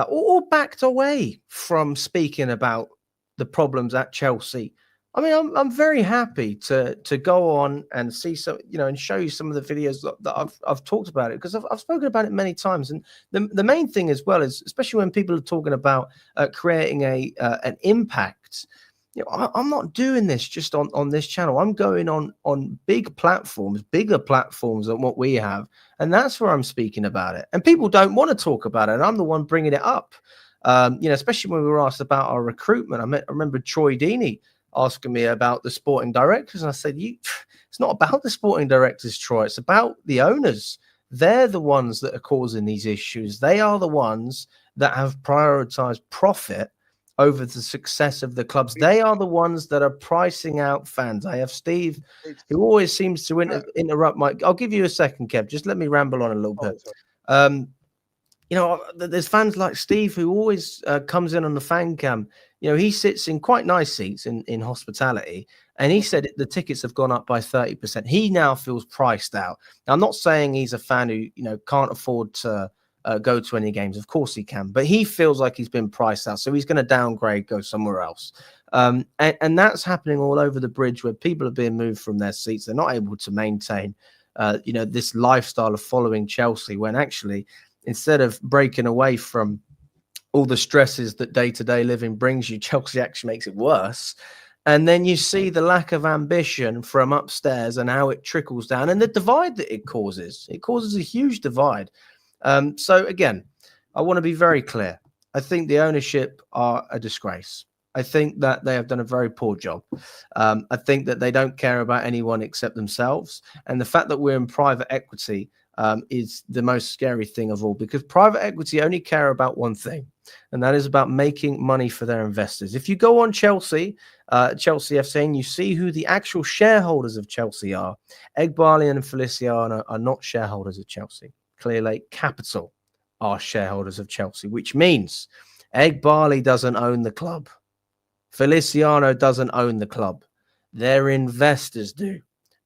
Speaker 1: or backed away from speaking about the problems at Chelsea. I mean, I'm very happy to go on and see some, and show you some of the videos that I've talked about it because I've spoken about it many times. And the main thing as well is, especially when people are talking about creating an impact. I'm not doing this just on this channel. I'm going on big platforms, bigger platforms than what we have. And that's where I'm speaking about it. And people don't want to talk about it. And I'm the one bringing it up, especially when we were asked about our recruitment. I remember Troy Deeney asking me about the sporting directors. And I said, it's not about the sporting directors, Troy. It's about the owners. They're the ones that are causing these issues. They are the ones that have prioritized profit over the success of the clubs. They are the ones that are pricing out fans. I have Steve, who always seems to interrupt my... I'll give you a second, Kev. Just let me ramble on a little bit. There's fans like Steve who always comes in on the fan cam. He sits in quite nice seats in hospitality, and he said the tickets have gone up by 30%. He now feels priced out. Now, I'm not saying he's a fan who can't afford to go to any games. Of course he can, but he feels like he's been priced out, so he's going to downgrade, go somewhere else. And that's happening all over the bridge, where people are being moved from their seats. They're not able to maintain, this lifestyle of following Chelsea, when actually, instead of breaking away from all the stresses that day-to-day living brings you, Chelsea actually makes it worse. And then you see the lack of ambition from upstairs and how it trickles down, and the divide that it causes. It causes a huge divide. So again, I want to be very clear. I think the ownership are a disgrace. I think that they have done a very poor job. I think that they don't care about anyone except themselves. And the fact that we're in private equity is the most scary thing of all, because private equity only care about one thing, and that is about making money for their investors. If you go on Chelsea FC, and you see who the actual shareholders of Chelsea are, Egg Barley and Feliciano are not shareholders of Chelsea. Clear Lake Capital are shareholders of Chelsea, which means Egg Barley doesn't own the club. Feliciano doesn't own the club. Their investors do.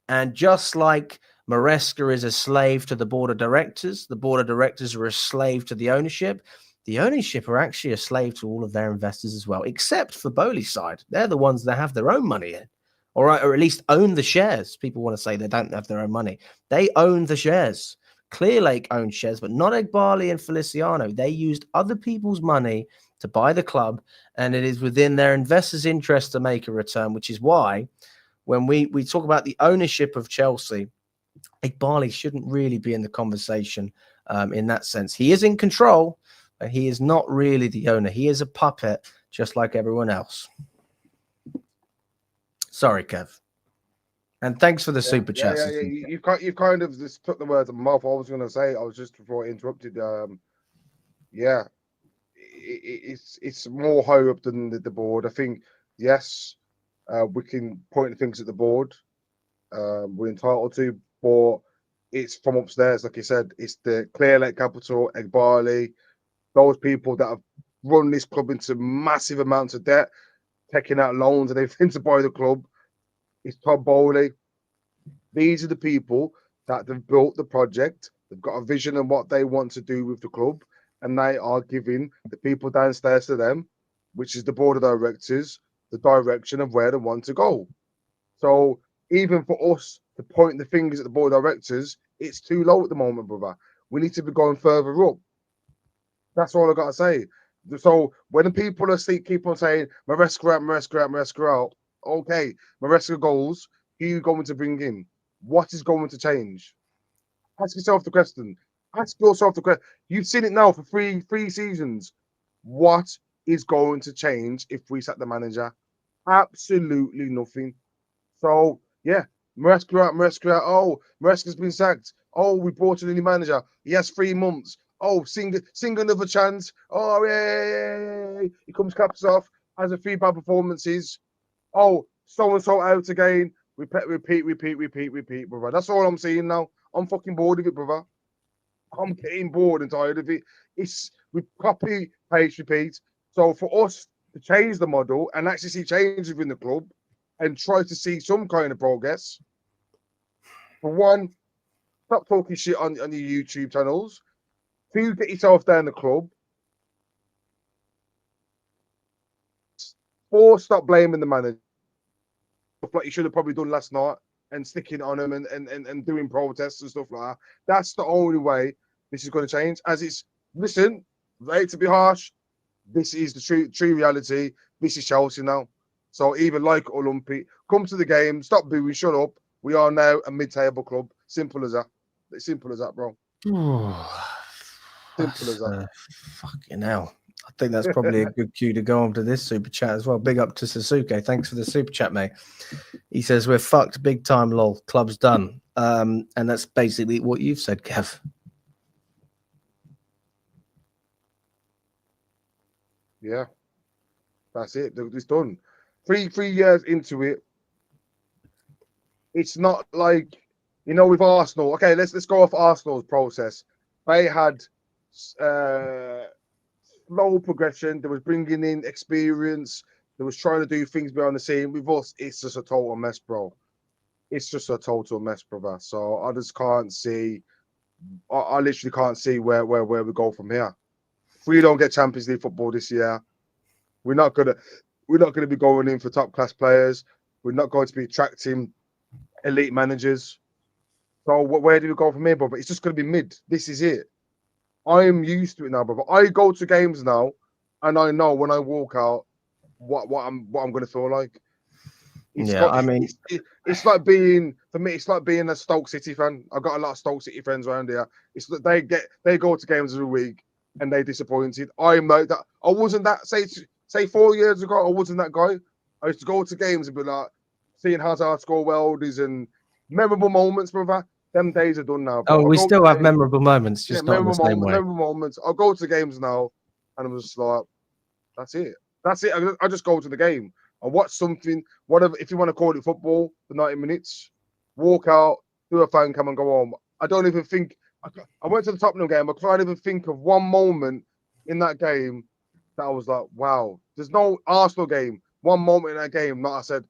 Speaker 1: And just like Maresca is a slave to the board of directors are a slave to the ownership are actually a slave to all of their investors as well, except for Bowley's side. They're the ones that have their own money in, or at least own the shares. People want to say they don't have their own money. They own the shares. Clear Lake owns shares, but not Egg Barley and Feliciano. They used other people's money to buy the club, and it is within their investors' interest to make a return, which is why when we talk about the ownership of Chelsea, Barley shouldn't really be in the conversation in that sense. He is in control, but he is not really the owner. He is a puppet, just like everyone else. Sorry, Kev. And thanks for the super chat.
Speaker 2: Yeah. You've kind of just took the words out of my mouth. I was going to say, I was just before I interrupted. It's more higher up than the board. I think, yes, we can point things at the board. We're entitled to, but it's from upstairs, like you said. It's the Clear Lake Capital, Barley, those people that have run this club into massive amounts of debt, taking out loans and everything to buy the club. It's Todd Bowley. These are the people that have built the project. They've got a vision of what they want to do with the club, and they are giving the people downstairs to them, which is the board of directors, the direction of where they want to go. So even for us to point the fingers at the board of directors, it's too low at the moment, brother. We need to be going further up. That's all I got to say. So when the people are keep on saying Maresca out, okay, Maresca goals, who are you going to bring in? What is going to change? Ask yourself the question. Ask yourself the question. You've seen it now for three seasons. What is going to change if we sack the manager? Absolutely nothing. So, yeah, Maresca out. Oh, Maresca's been sacked. Oh, we brought in a new manager. He has 3 months. Oh, sing another chant. Oh, yeah. He comes, caps off, has a 3 bad performances. Oh, so-and-so out again. Repeat, brother. That's all I'm seeing now. I'm fucking bored of it, brother. I'm getting bored and tired of it. We copy, paste, repeat. So for us to change the model and actually see changes within the club and try to see some kind of progress, for one, stop talking shit on your YouTube channels. 2, get yourself down the club. 4, stop blaming the manager. Like you should have probably done last night and sticking on him and doing protests and stuff like that. That's the only way this is going to change. Listen, I hate to be harsh. This is the true reality. This is Chelsea now. So either like or lump it. Come to the game. Stop booing. Shut up. We are now a mid-table club. Simple as that. Simple as that, bro. Simple as that.
Speaker 1: Fucking hell. I think that's probably a good cue to go on to this super chat as well. Big up to Sasuke. Thanks for the super chat, mate. He says, we're fucked big time, lol. Club's done. And that's basically what you've said, Kev.
Speaker 2: Yeah. That's it. It's done. Three years into it. It's not like, with Arsenal. Okay, let's go off Arsenal's process. They had slow progression. There was bringing in experience. There was trying to do things behind the scene. With us, it's just a total mess, bro. It's just a total mess, brother. So I just can't see. I literally can't see where we go from here. If we don't get Champions League football this year, we're not gonna be going in for top class players. We're not going to be attracting elite managers. So where do we go from here, brother? It's just going to be mid. This is it. I am used to it now, brother. I go to games now, and I know when I walk out what I'm going to feel like. It's like being, for me, it's like being a Stoke City fan. I've got a lot of Stoke City friends around here. It's that they go to games every week and they're disappointed. I'm like that. I wasn't that. Say 4 years ago, I wasn't that guy. I used to go to games and be like seeing Hazard score worldies and memorable moments, brother. Them days are done now.
Speaker 1: Oh, we still have memorable moments, just not in the same way.
Speaker 2: Memorable moments. I'll go to games now, and I'm just like, that's it. That's it. I just go to the game. I watch something, whatever. If you want to call it football, for 90 minutes, walk out, do a fan cam, and go home. I don't even think. I went to the Tottenham game. I can't even think of one moment in that game that I was like, wow. There's no Arsenal game. One moment in that game that I said,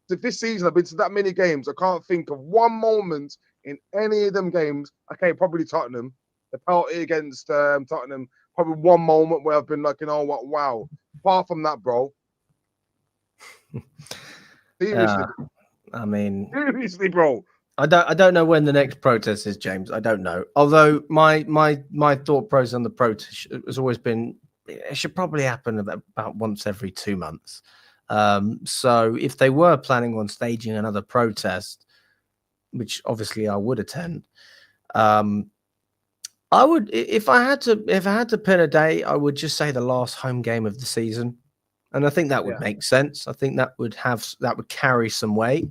Speaker 2: this season I've been to that many games. I can't think of one moment in any of them games. Okay, probably Tottenham. The penalty against Tottenham. Probably one moment where I've been like, what? Wow. Apart from that, bro. Seriously. Seriously, bro.
Speaker 1: I don't know when the next protest is, James. I don't know. Although my thought process on the protest has always been it should probably happen about once every 2 months. So if they were planning on staging another protest, which obviously I would attend, I would, if I had to pin a day, I would just say the last home game of the season, and I think that would make sense. I think that would carry some weight,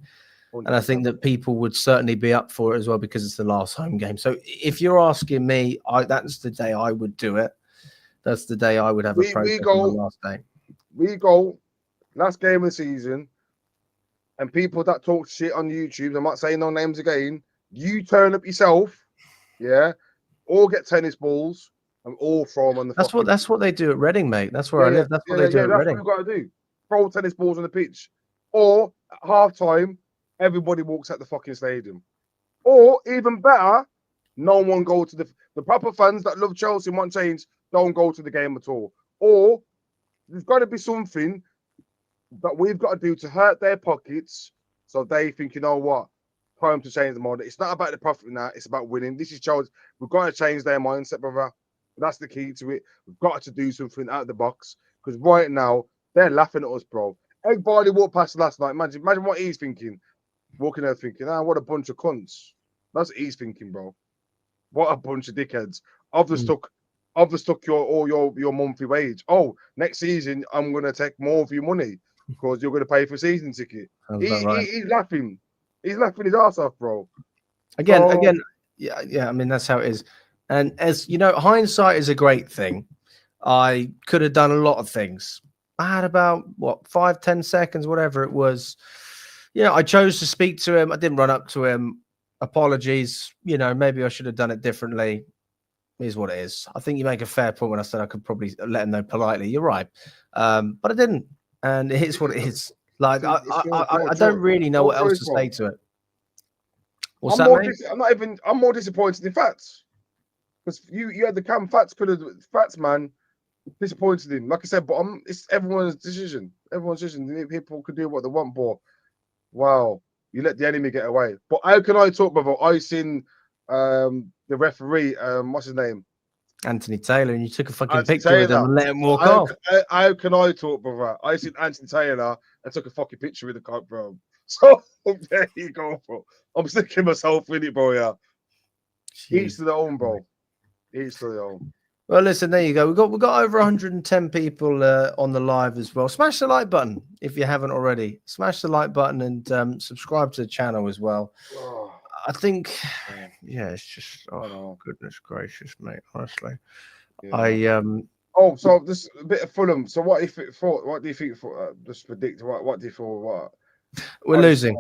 Speaker 2: 100%.
Speaker 1: and I think that people would certainly be up for it as well because it's the last home game. So if you're asking me, that's the day I would do it. That's the day I would have a protest on the last day.
Speaker 2: We go last game of the season, and people that talk shit on YouTube, I'm not saying no names again. You turn up yourself, all get tennis balls and all throw them on the.
Speaker 1: That's what they do at Reading, mate. That's where I live. That's what they do at Reading.
Speaker 2: That's what we've got to do. Throw tennis balls on the pitch, or at half time, everybody walks at the fucking stadium, or even better, no one go to the proper fans that love Chelsea and want change. Don't go to the game at all. Or there's got to be something that we've got to do to hurt their pockets, so they think, you know what, time to change the model. It's not about the profit now, it's about winning. This is Chelsea. We've got to change their mindset, brother. That's the key to it. We've got to do something out of the box, because right now they're laughing at us, bro. Egg Vardy walked past last night. Imagine what he's thinking. Walking there thinking, what a bunch of cunts. That's what he's thinking, bro. What a bunch of dickheads. I've just took your monthly wage. Oh, next season I'm gonna take more of your money because you're gonna pay for a season ticket. He's laughing. He's laughing his ass off, bro.
Speaker 1: Again, yeah. I mean, that's how it is. And as you know, hindsight is a great thing. I could have done a lot of things. I had about 5-10 seconds, whatever it was. I chose to speak to him. I didn't run up to him. Apologies. Maybe I should have done it differently. Is what it is. I think you make a fair point when I said I could probably let him know politely. You're right, but I didn't, and it is what it is. Like I don't really know what else to say to it. What's that, mate?
Speaker 2: I'm more disappointed in Fats, because you had the cam. Fats man disappointed him. Like I said, but it's everyone's decision. People could do what they want, but wow, you let the enemy get away. But how can I talk about? I seen the referee, what's his name?
Speaker 1: Anthony Taylor, and you took a fucking picture with him and let him walk off.
Speaker 2: How can I talk, brother? I seen Anthony Taylor and took a fucking picture with the cop, bro. So there you go, bro. I'm sticking myself in it, bro. Yeah. Each to their own, bro. Each to their own.
Speaker 1: Well, listen, there you go. We've got over 110 people on the live as well. Smash the like button if you haven't already. Smash the like button and subscribe to the channel as well.
Speaker 2: Oh.
Speaker 1: I think, it's just, goodness gracious, mate. Honestly,
Speaker 2: so this a bit of Fulham. So what do you think? Just predict what do you feel? What
Speaker 1: we're losing.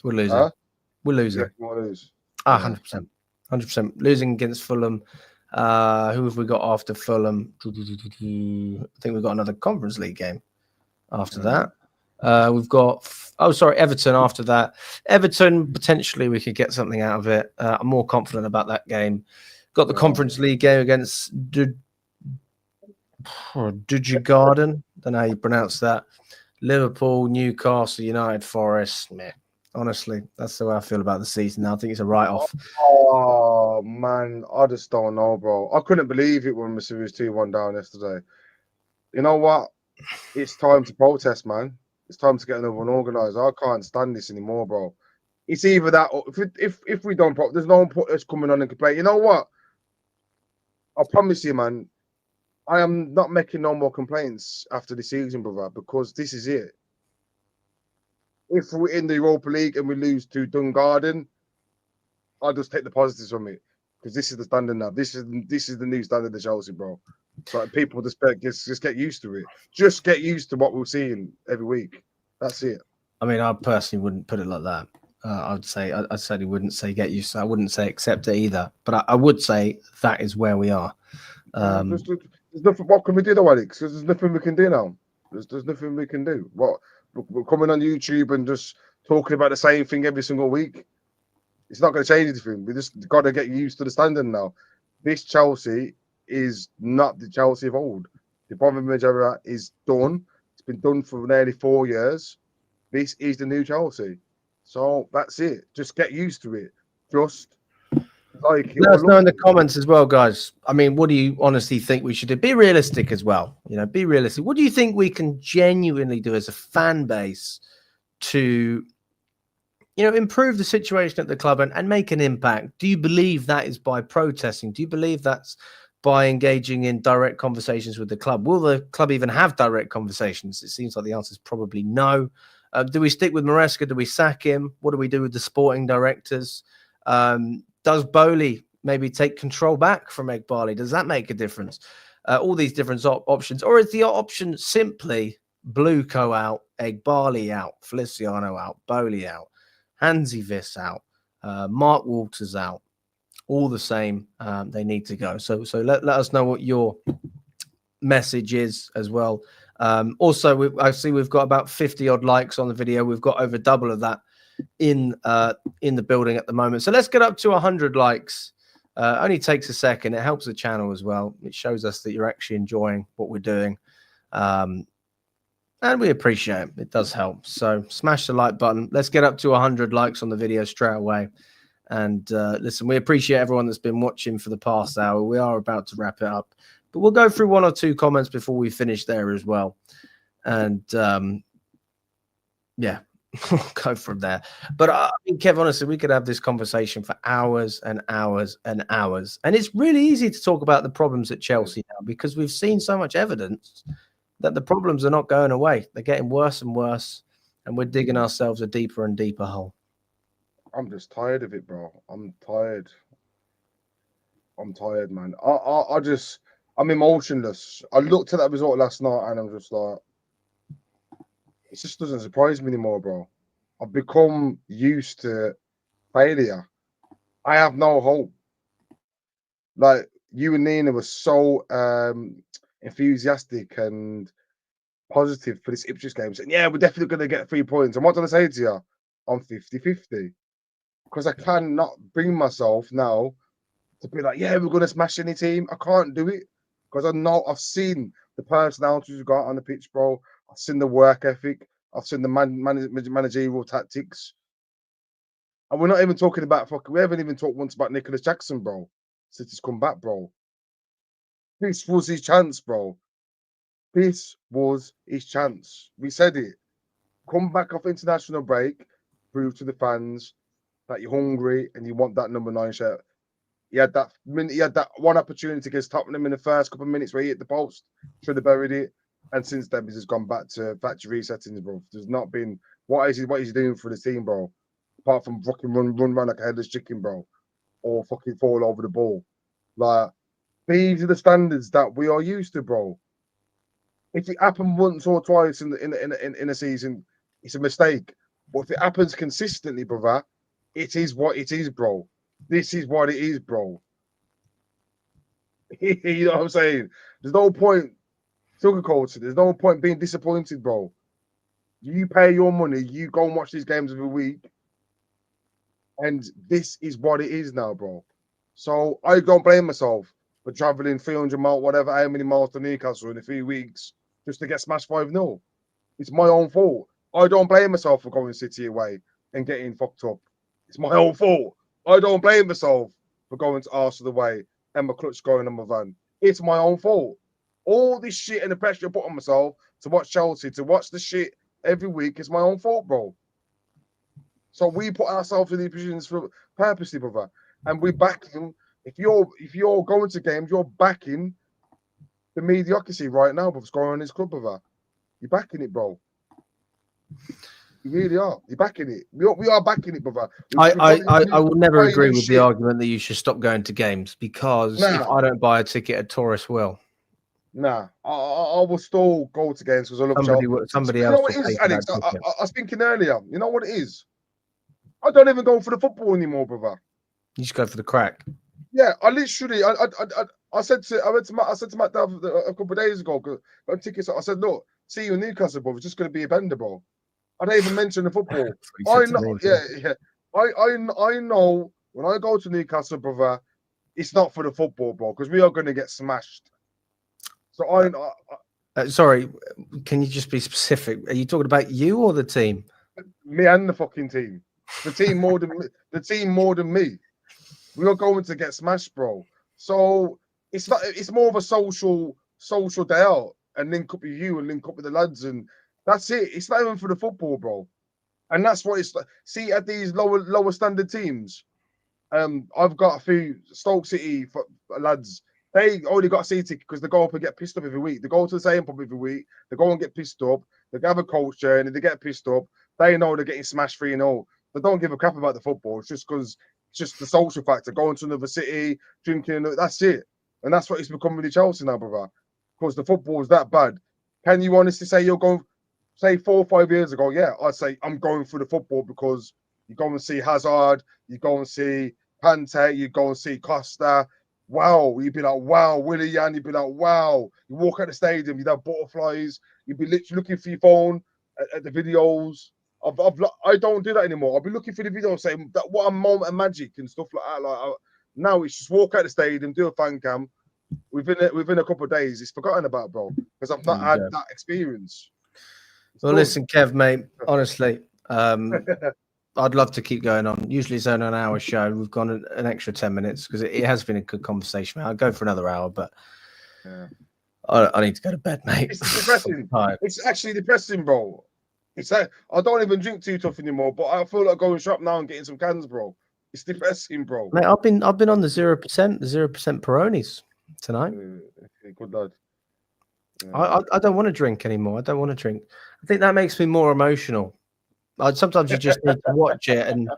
Speaker 1: We're losing.
Speaker 2: Huh?
Speaker 1: We're losing.
Speaker 2: We'll lose.
Speaker 1: 100%. Losing against Fulham. Who have we got after Fulham? I think we've got another Conference League game after that. We've got Everton after that. Everton, potentially we could get something out of it. I'm more confident about that game. Got the Conference League game against Garden. Don't know how you pronounce that. Liverpool, Newcastle, United, Forest. Meh. Honestly, that's the way I feel about the season now. I think it's a write-off.
Speaker 2: Oh man, I just don't know, bro. I couldn't believe it when Missouri was 2-1 down yesterday. You know what? It's time to protest, man. It's time to get another one organised. I can't stand this anymore, bro. It's either that, or if we don't, there's no one that's coming on and complain. You know what? I promise you, man. I am not making no more complaints after the season, brother, because this is it. If we're in the Europa League and we lose to Dungarden, I'll just take the positives from it, because this is the standard now. This is the new standard of Chelsea, bro. So people just get used to it. Just get used to what we're seeing every week. That's it.
Speaker 1: I mean, I personally wouldn't put it like that. I certainly wouldn't say get used to it. I wouldn't say accept it either. But I would say that is where we are.
Speaker 2: There's nothing. What can we do, though, Alex? Because there's nothing we can do now. There's nothing we can do. What? We're coming on YouTube and just talking about the same thing every single week. It's not going to change anything. We just got to get used to the standard now. This Chelsea is not the Chelsea of old. The Managerial is done. It's been done for nearly 4 years. This is the new Chelsea. So that's it. Just get used to it. Just like it
Speaker 1: Let
Speaker 2: or
Speaker 1: us know in the
Speaker 2: lump it.
Speaker 1: comments as well, guys. I mean, what do you honestly think we should do? Be realistic as well. You know, be realistic. What do you think we can genuinely do as a fan base to, you know, improve the situation at the club and make an impact? Do you believe that is by protesting? Do you believe that's by engaging in direct conversations with the club? Will the club even have direct conversations? It seems like the answer is probably no. Do we stick with Maresca? Do we sack him? What do we do with the sporting directors? Does Bowley maybe take control back from Egbali? Does that make a difference? All these different options. Or is the option simply Bluco out, Egbali out, Feliciano out, Bowley out, Hansi Viss out, Mark Walters out? All the same, they need to go. So let us know what your message is as well. Also, I see we've got about 50 odd likes on the video. We've got over double of that in the building at the moment. So let's get up to 100 likes. Only takes a second. It helps the channel as well. It shows us that you're actually enjoying what we're doing. And we appreciate it. It does help. So smash the like button. Let's get up to 100 likes on the video straight away. And listen, we appreciate everyone that's been watching for the past hour. We are about to wrap it up, but we'll go through one or two comments before we finish there as well. And yeah, we'll go from there. But I mean, Kev, honestly, we could have this conversation for hours and hours and hours. And it's really easy to talk about the problems at Chelsea now because we've seen so much evidence that the problems are not going away. They're getting worse and worse, and we're digging ourselves a deeper and deeper hole.
Speaker 2: I'm just tired of it, bro. I'm tired. Man. I'm emotionless. I looked at that result last night and I'm just like, it just doesn't surprise me anymore, bro. I've become used to failure. I have no hope. Like, you and Nina were so enthusiastic and positive for this Ipswich game. Saying, yeah, we're definitely going to get 3 points. And what did I say to you? I'm 50-50. Because I cannot bring myself now to be like, yeah, we're going to smash any team. I can't do it. Because I know I've seen the personalities we've got on the pitch, bro. I've seen the work ethic. I've seen the managerial tactics. And we're not even talking about we haven't even talked once about Nicholas Jackson, bro. Since he's come back, bro. This was his chance, bro. This was his chance. We said it. Come back off international break, prove to the fans that you're hungry and you want that number 9 shirt. He had that one opportunity against Tottenham in the first couple of minutes where he hit the post, should have buried it. And since then, he's just gone back to factory settings, bro. There's not been what is he doing for the team, bro? Apart from fucking run around like a headless chicken, bro, or fucking fall over the ball. Like, these are the standards that we are used to, bro. If it happened once or twice in a season, it's a mistake. But if it happens consistently, brother, it is what it is, bro. This is what it is, bro. You know what I'm saying? There's no point sugarcoating. There's no point being disappointed, bro. You pay your money, you go and watch these games every week, and this is what it is now, bro. So I don't blame myself for traveling 300 miles, whatever, how many miles to Newcastle in a few weeks just to get smashed 5-0. It's my own fault. I don't blame myself for going City away and getting fucked up. It's my own fault. I don't blame myself for going to Arsenal away and my clutch going on my van. It's my own fault. All this shit and the pressure I put on myself to watch Chelsea, to watch the shit every week is my own fault, bro. So we put ourselves in these positions for purposely, brother. And we back him. If you're going to games, you're backing the mediocrity right now, what's going on in this club, brother. You're backing it, bro. You really are. You're backing it. We are backing it, brother.
Speaker 1: I will never agree with the argument that you should stop going to games because if I don't buy a ticket, a tourist will.
Speaker 2: Nah, I will still go to games because I love Chelsea.
Speaker 1: Somebody else will pay for
Speaker 2: Alex,
Speaker 1: that ticket.
Speaker 2: I was thinking earlier. You know what it is? I don't even go for the football anymore, brother.
Speaker 1: You just go for the crack.
Speaker 2: Yeah, I literally, I said to Matt Dove a couple of days ago, got tickets. I said, look, see you in Newcastle, bro. It's just going to be a bender, bro. I don't even mention the football. I know, yeah. I know when I go to Newcastle, brother, it's not for the football, bro, because we are going to get smashed. So
Speaker 1: sorry, can you just be specific? Are you talking about you or the team?
Speaker 2: Me and the fucking team. The team more than me. We are going to get smashed, bro. So it's not. It's more of a social day out, and link up with you and link up with the lads, and that's it. It's not even for the football, bro. And that's what it's like. See, at these lower standard teams, I've got a few Stoke City lads. They only got a seating because they go up and get pissed up every week. They go to the same pub every week. They go and get pissed up. They have a culture, and if they get pissed up, they know they're getting smashed 3-0. They don't give a crap about the football. It's just because it's just the social factor. Going to another city, drinking, that's it. And that's what it's become with Chelsea now, brother. Because the football is that bad. Can you honestly say you're going? Say 4 or 5 years ago, yeah, I'd say I'm going for the football because you go and see Hazard, you go and see Pante, you go and see Costa. Wow, you'd be like, wow, Willian, you'd be like, wow. You walk out the stadium, you'd have butterflies, you'd be literally looking for your phone at the videos. I don't do that anymore. I'll be looking for the videos saying that what a moment of magic and stuff like that. Now it's just walk out the stadium, do a fan cam. Within a couple of days, it's forgotten about, bro, because I've not had that experience.
Speaker 1: Well, listen, Kev, mate, honestly, I'd love to keep going on. Usually it's only an hour show. We've gone an extra 10 minutes because it has been a good conversation. I'll go for another hour, but I need to go to bed, mate.
Speaker 2: It's depressing. It's actually depressing, bro. It's like, I don't even drink too tough anymore, but I feel like going shop now and getting some cans, bro. It's depressing, bro.
Speaker 1: Mate, I've been on the 0% Peronis tonight.
Speaker 2: Good lad.
Speaker 1: I don't want to drink anymore. I don't want to drink. I think that makes me more emotional. Sometimes you just need to watch it and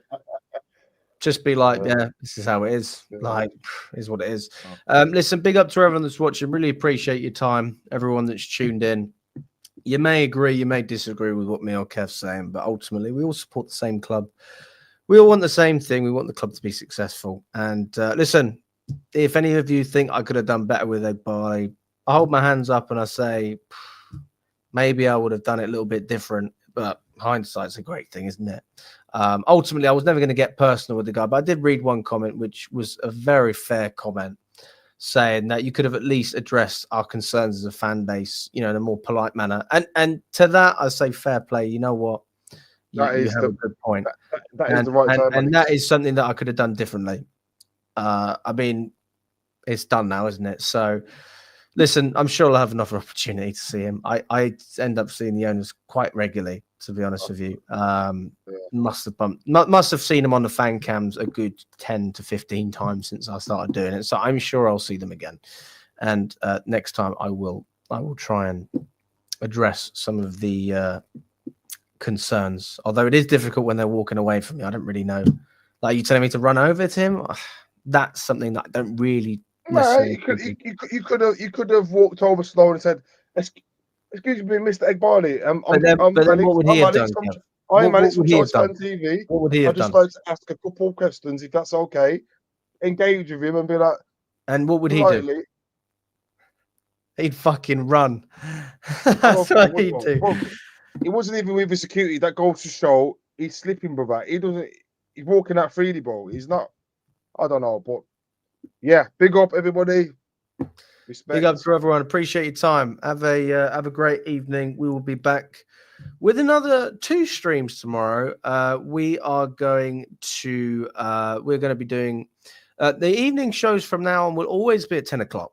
Speaker 1: just be like, yeah, this is how it is. Like, is what it is. Listen, big up to everyone that's watching. Really appreciate your time. Everyone that's tuned in. You may agree, you may disagree with what me or Kev's saying, but ultimately we all support the same club. We all want the same thing. We want the club to be successful. And listen, if any of you think I could have done better with a buy, I hold my hands up and I say, maybe I would have done it a little bit different, but hindsight's a great thing, isn't it? Ultimately, I was never going to get personal with the guy, but I did read one comment, which was a very fair comment, saying that you could have at least addressed our concerns as a fan base, in a more polite manner. And to that, I say fair play. You know what? You have a good point.
Speaker 2: That is the right time.
Speaker 1: And that is something that I could have done differently. I mean, it's done now, isn't it? So, listen, I'm sure I'll have another opportunity to see him. I end up seeing the owners quite regularly, to be honest with you. Must have seen him on the fan cams a good 10 to 15 times since I started doing it. So I'm sure I'll see them again. And next time I will try and address some of the concerns. Although it is difficult when they're walking away from me. I don't really know. Like, you telling me to run over to him? That's something that I don't really.
Speaker 2: No, you could have walked over slow and said, "Excuse me, Mr. Eggbali.
Speaker 1: But then what would he have done?
Speaker 2: I'm Alex from Chelsea Fan TV.
Speaker 1: What would he have done?
Speaker 2: I'd just like to ask a couple of questions, if that's okay. Engage with him and be like."
Speaker 1: And what would he do? He'd fucking run. That's what he'd do.
Speaker 2: He wasn't even with the security. That goes to show he's slipping, brother. He's walking out freely, bro. He's not. I don't know, but yeah, big up everybody. Respect.
Speaker 1: Big up to everyone. Appreciate your time. Have a great evening. We will be back with another 2 streams tomorrow. We are going to be doing the evening shows from now on will always be at 10 o'clock.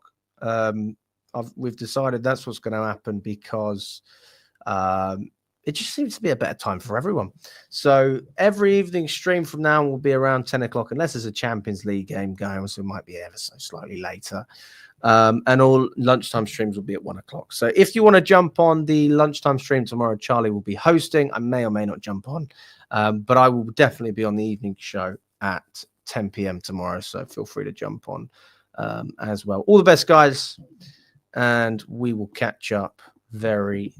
Speaker 1: We've decided that's what's going to happen because it just seems to be a better time for everyone. So every evening stream from now on will be around 10 o'clock, unless there's a Champions League game going, so it might be ever so slightly later. And all lunchtime streams will be at 1 o'clock. So if you want to jump on the lunchtime stream tomorrow, Charlie will be hosting. I may or may not jump on, but I will definitely be on the evening show at 10 p.m. tomorrow. So feel free to jump on as well. All the best, guys. And we will catch up very